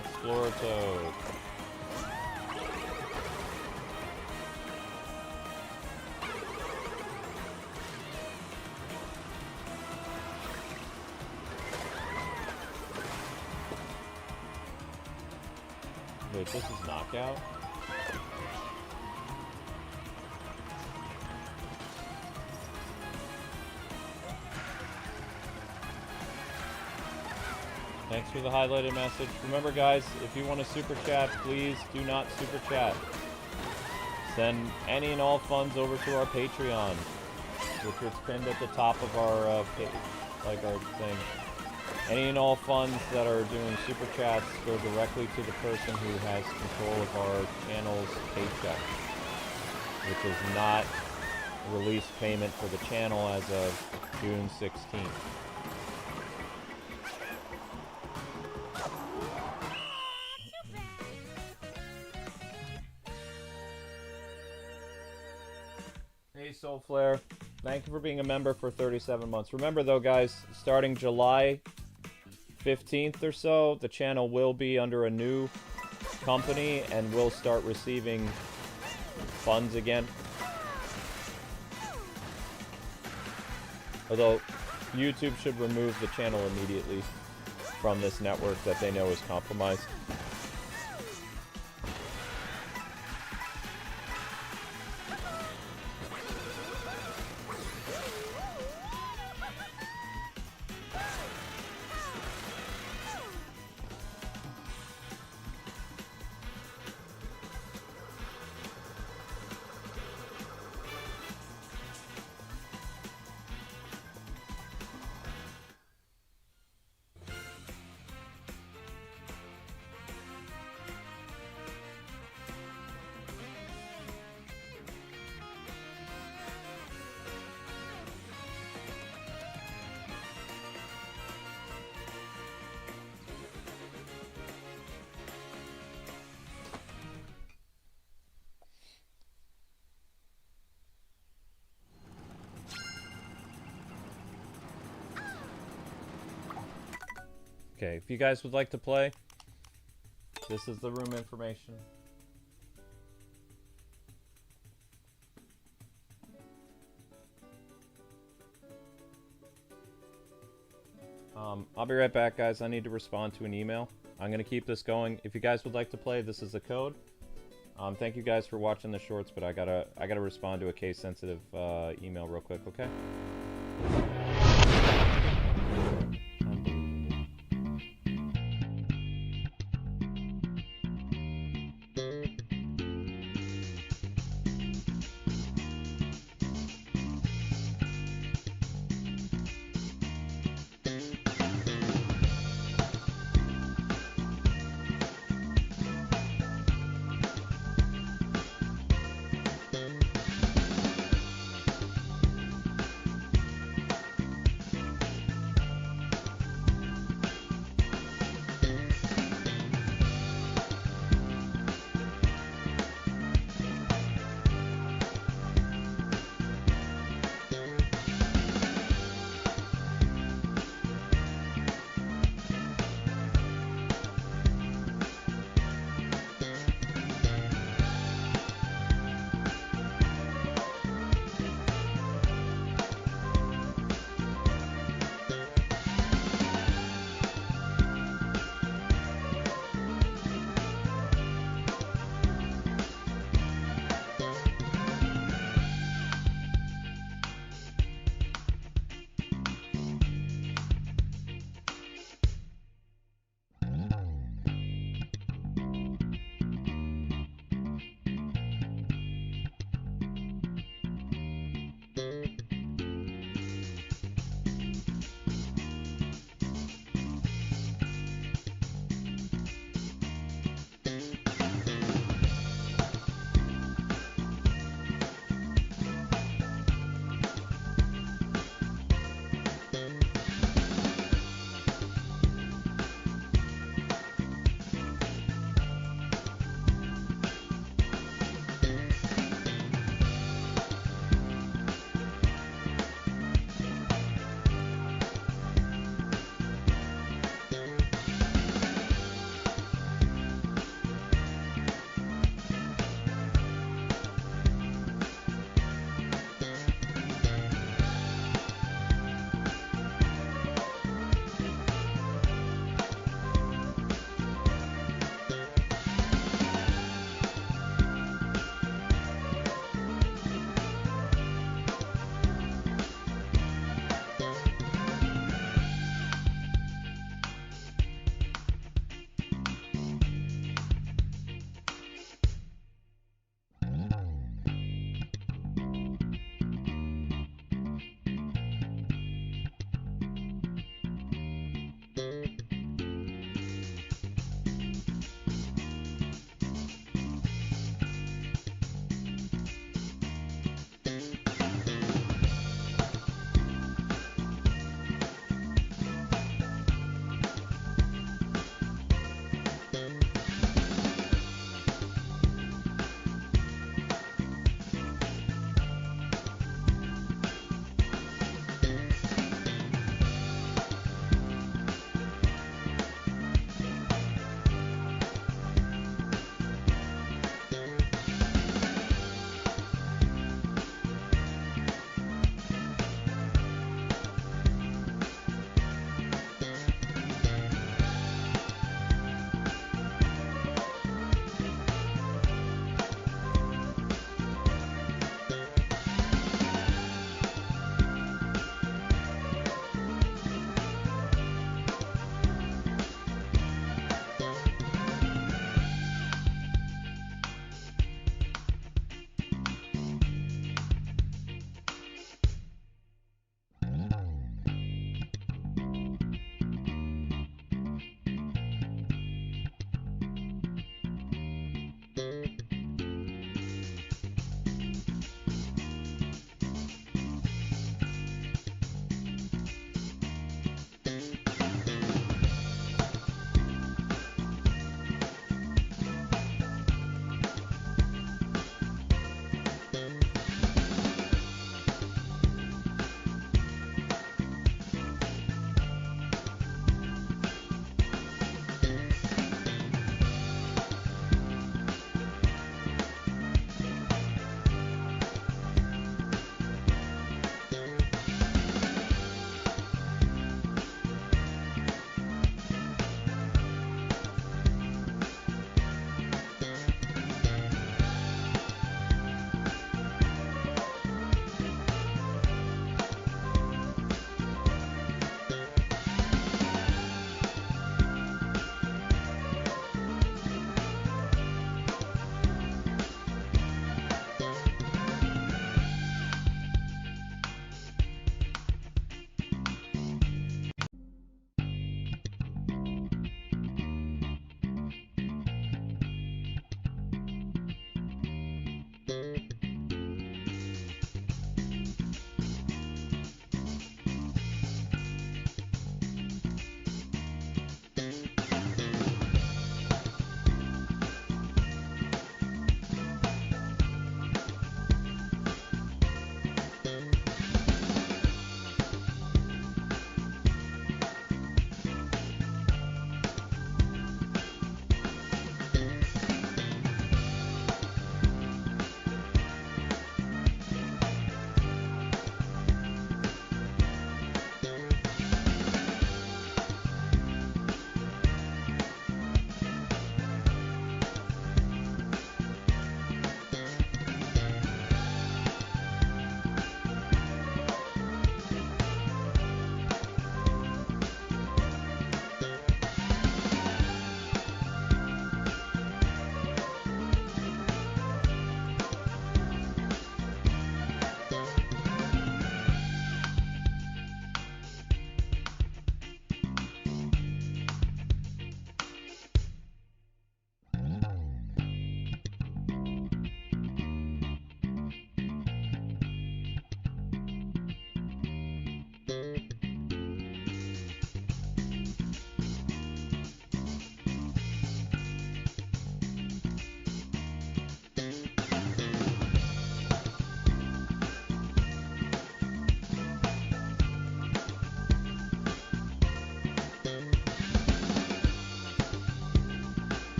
Explorer Toad. Wait, this is Knockout? Thanks for the highlighted message. Remember guys, if you want to super chat, please do not super chat. Send any and all funds over to our Patreon, which is pinned at the top of our page, like our thing. Any and all funds that are doing super chats go directly to the person who has control of our channel's paycheck, which is not released payment for the channel as of June 16th. Hey Soulflare, thank you for being a member for 37 months. Remember though guys, starting July 15th or so, the channel will be under a new company and will start receiving funds again. Although YouTube should remove the channel immediately from this network that they know is compromised. Okay, if you guys would like to play, this is the room information. I'll be right back, guys. I need to respond to an email. I'm going to keep this going. If you guys would like to play, this is the code. Thank you guys for watching the shorts, but I gotta respond to a case-sensitive email real quick, okay?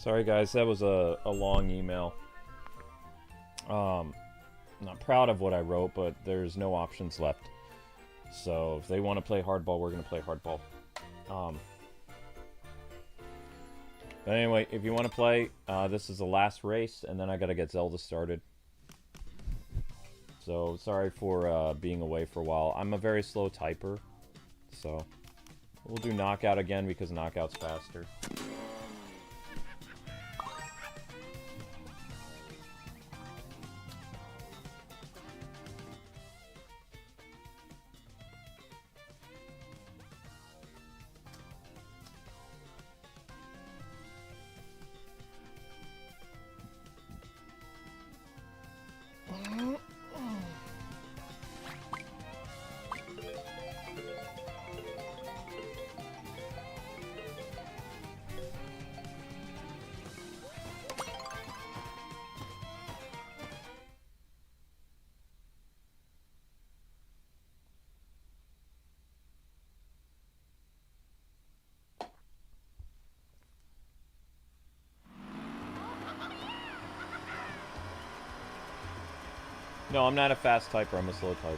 Sorry guys, that was a long email. I'm not proud of what I wrote, but there's no options left. So if they want to play hardball, we're going to play hardball. But anyway, if you want to play, this is the last race, and then I got to get Zelda started. So sorry for being away for a while. I'm a very slow typer, so we'll do knockout again because knockout's faster. No, I'm not a fast typer, I'm a slow typer.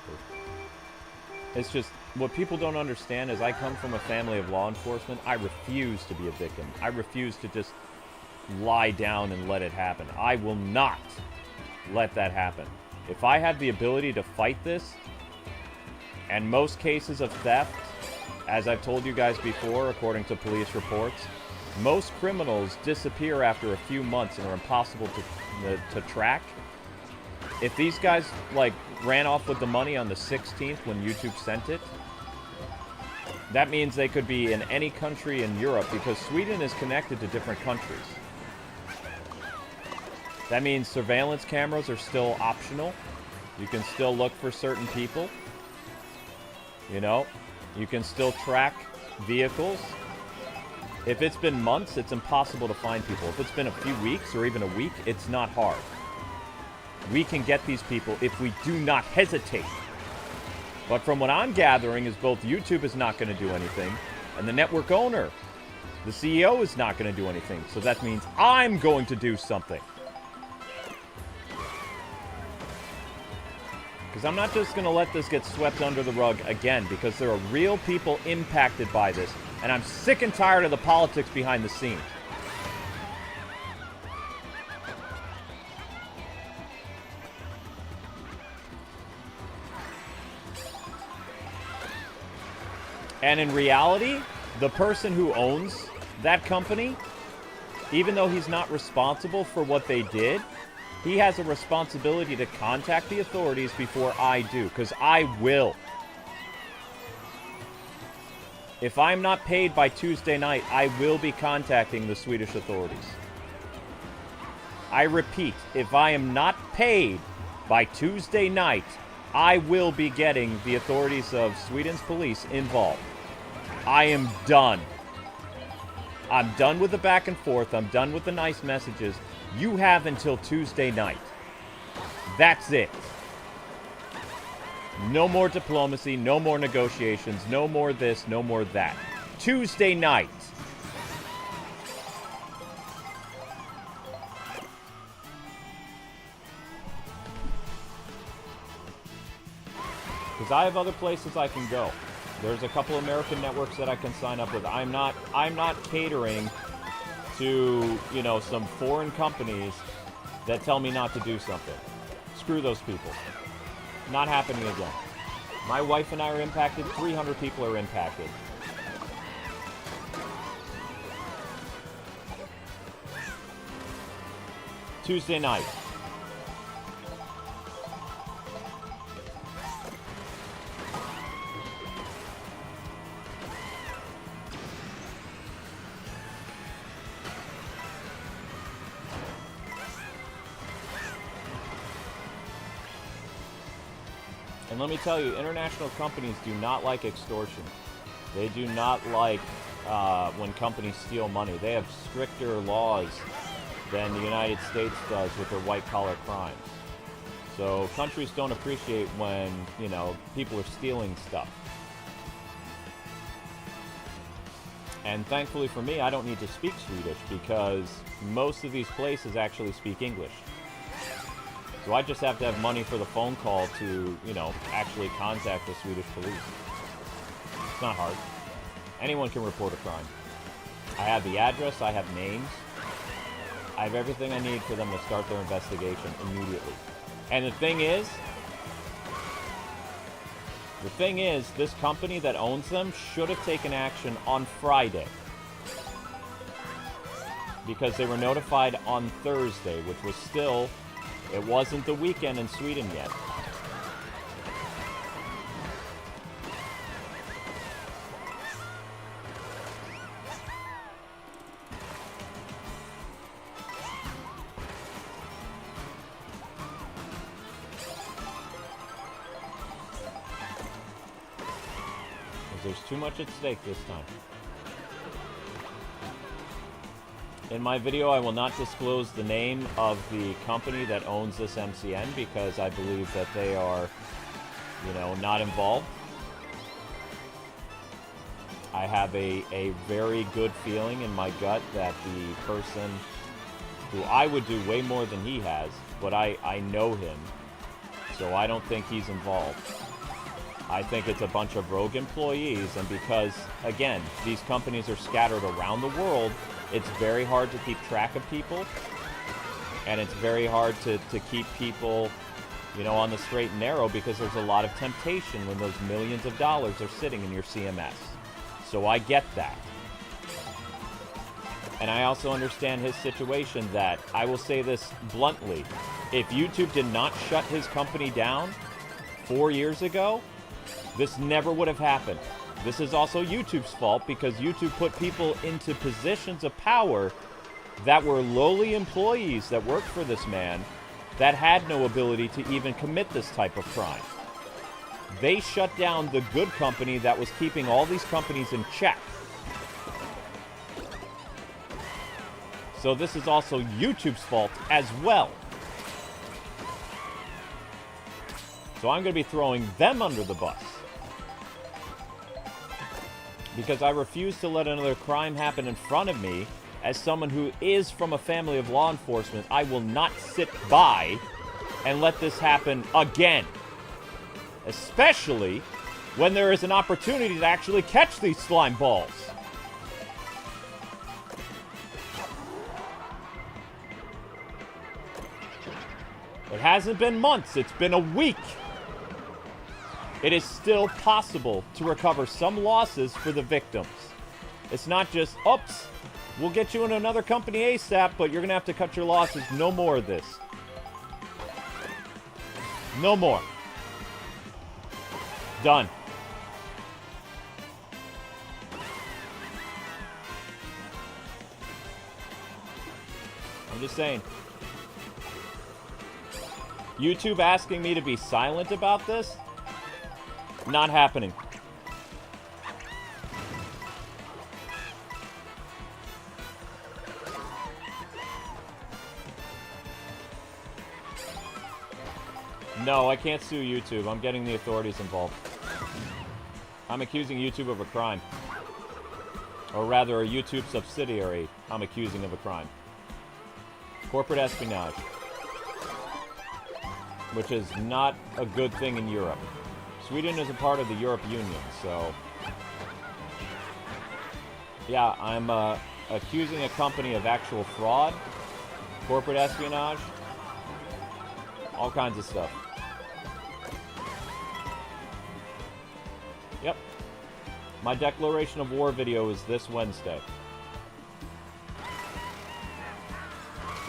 It's just, what people don't understand is I come from a family of law enforcement. I refuse to be a victim. I refuse to just lie down and let it happen. I will not let that happen. If I had the ability to fight this, and most cases of theft, as I've told you guys before, according to police reports, most criminals disappear after a few months and are impossible to track. If these guys, like, ran off with the money on the 16th when YouTube sent it, that means they could be in any country in Europe because Sweden is connected to different countries. That means surveillance cameras are still optional. You can still look for certain people. You know, you can still track vehicles. If it's been months, it's impossible to find people. If it's been a few weeks or even a week, it's not hard. We can get these people if we do not hesitate. But from what I'm gathering is both YouTube is not going to do anything, and the network owner, the CEO, is not going to do anything. So that means I'm going to do something. Because I'm not just going to let this get swept under the rug again, because there are real people impacted by this, and I'm sick and tired of the politics behind the scenes. And in reality, the person who owns that company, even though he's not responsible for what they did, he has a responsibility to contact the authorities before I do, because I will. If I'm not paid by Tuesday night, I will be contacting the Swedish authorities. I repeat, if I am not paid by Tuesday night, I will be getting the authorities of Sweden's police involved. I am done. I'm done with the back and forth. I'm done with the nice messages. You have until Tuesday night. That's it. No more diplomacy, no more negotiations, no more this, no more that. Tuesday night. Because I have other places I can go. There's a couple American networks that I can sign up with. I'm not catering to, you know, some foreign companies that tell me not to do something. Screw those people. Not happening again. My wife and I are impacted. 300 people are impacted. Tuesday night. And let me tell you, international companies do not like extortion. They do not like when companies steal money. They have stricter laws than the United States does with their white-collar crimes. So countries don't appreciate when, you know, people are stealing stuff. And thankfully for me, I don't need to speak Swedish because most of these places actually speak English. So I just have to have money for the phone call to, you know, actually contact the Swedish police. It's not hard. Anyone can report a crime. I have the address, I have names. I have everything I need for them to start their investigation immediately. And the thing is, this company that owns them should have taken action on Friday. Because they were notified on Thursday, which was still, it wasn't the weekend in Sweden yet. There's too much at stake this time. In my video, I will not disclose the name of the company that owns this MCN because I believe that they are, you know, not involved. I have a very good feeling in my gut that the person who I would do way more than he has, but I know him, so I don't think he's involved. I think it's a bunch of rogue employees, and because, again, these companies are scattered around the world, it's very hard to keep track of people, and it's very hard to keep people, you know, on the straight and narrow because there's a lot of temptation when those millions of dollars are sitting in your CMS. So I get that. And I also understand his situation that, I will say this bluntly, if YouTube did not shut his company down 4 years ago, this never would have happened. This is also YouTube's fault because YouTube put people into positions of power that were lowly employees that worked for this man that had no ability to even commit this type of crime. They shut down the good company that was keeping all these companies in check. So this is also YouTube's fault as well. So I'm going to be throwing them under the bus. Because I refuse to let another crime happen in front of me. As someone who is from a family of law enforcement, I will not sit by and let this happen again. Especially when there is an opportunity to actually catch these slime balls. It hasn't been months, it's been a week. It is still possible to recover some losses for the victims. It's not just, oops, we'll get you in another company ASAP, but you're going to have to cut your losses. No more of this. No more. Done. I'm just saying. YouTube asking me to be silent about this? Not happening. No, I can't sue YouTube. I'm getting the authorities involved. I'm accusing YouTube of a crime. Or rather, a YouTube subsidiary I'm accusing of a crime. Corporate espionage. Which is not a good thing in Europe. Sweden is a part of the Europe Union, so... Yeah, I'm accusing a company of actual fraud, corporate espionage, all kinds of stuff. Yep. My declaration of war video is this Wednesday.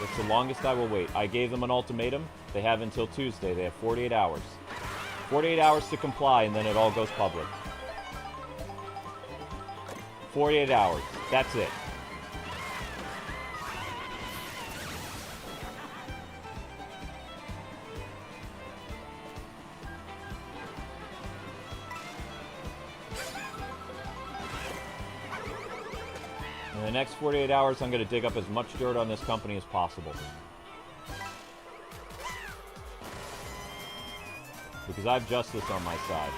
It's the longest I will wait. I gave them an ultimatum. They have until Tuesday. They have 48 hours. 48 hours to comply, and then it all goes public. 48 hours. That's it. In the next 48 hours, I'm going to dig up as much dirt on this company as possible. Because I have justice on my side.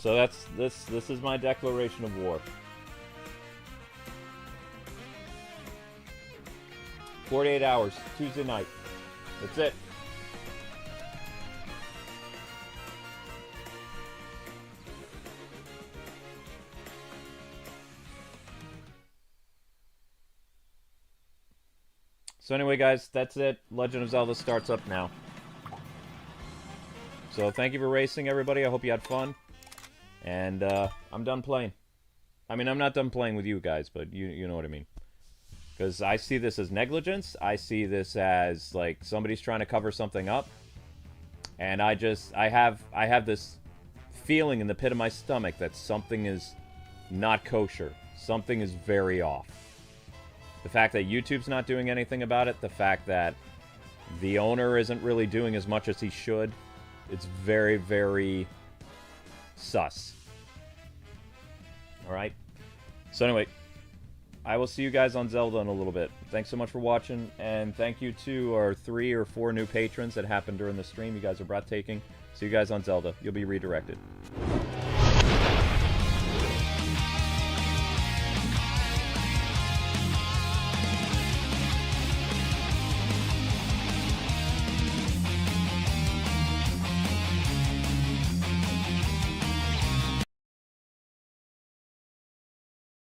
So that's this is my declaration of war. 48 hours, Tuesday night. That's it. So anyway, guys, that's it. Legend of Zelda starts up now. So thank you for racing, everybody. I hope you had fun. And I'm done playing. I mean, I'm not done playing with you guys, but you know what I mean. Because I see this as negligence. I see this as, like, somebody's trying to cover something up. And I have this feeling in the pit of my stomach that something is not kosher. Something is very off. The fact that YouTube's not doing anything about it, the fact that the owner isn't really doing as much as he should, it's very, very sus. Alright? So anyway, I will see you guys on Zelda in a little bit. Thanks so much for watching, and thank you to our 3 or 4 new patrons that happened during the stream. You guys are breathtaking. See you guys on Zelda. You'll be redirected.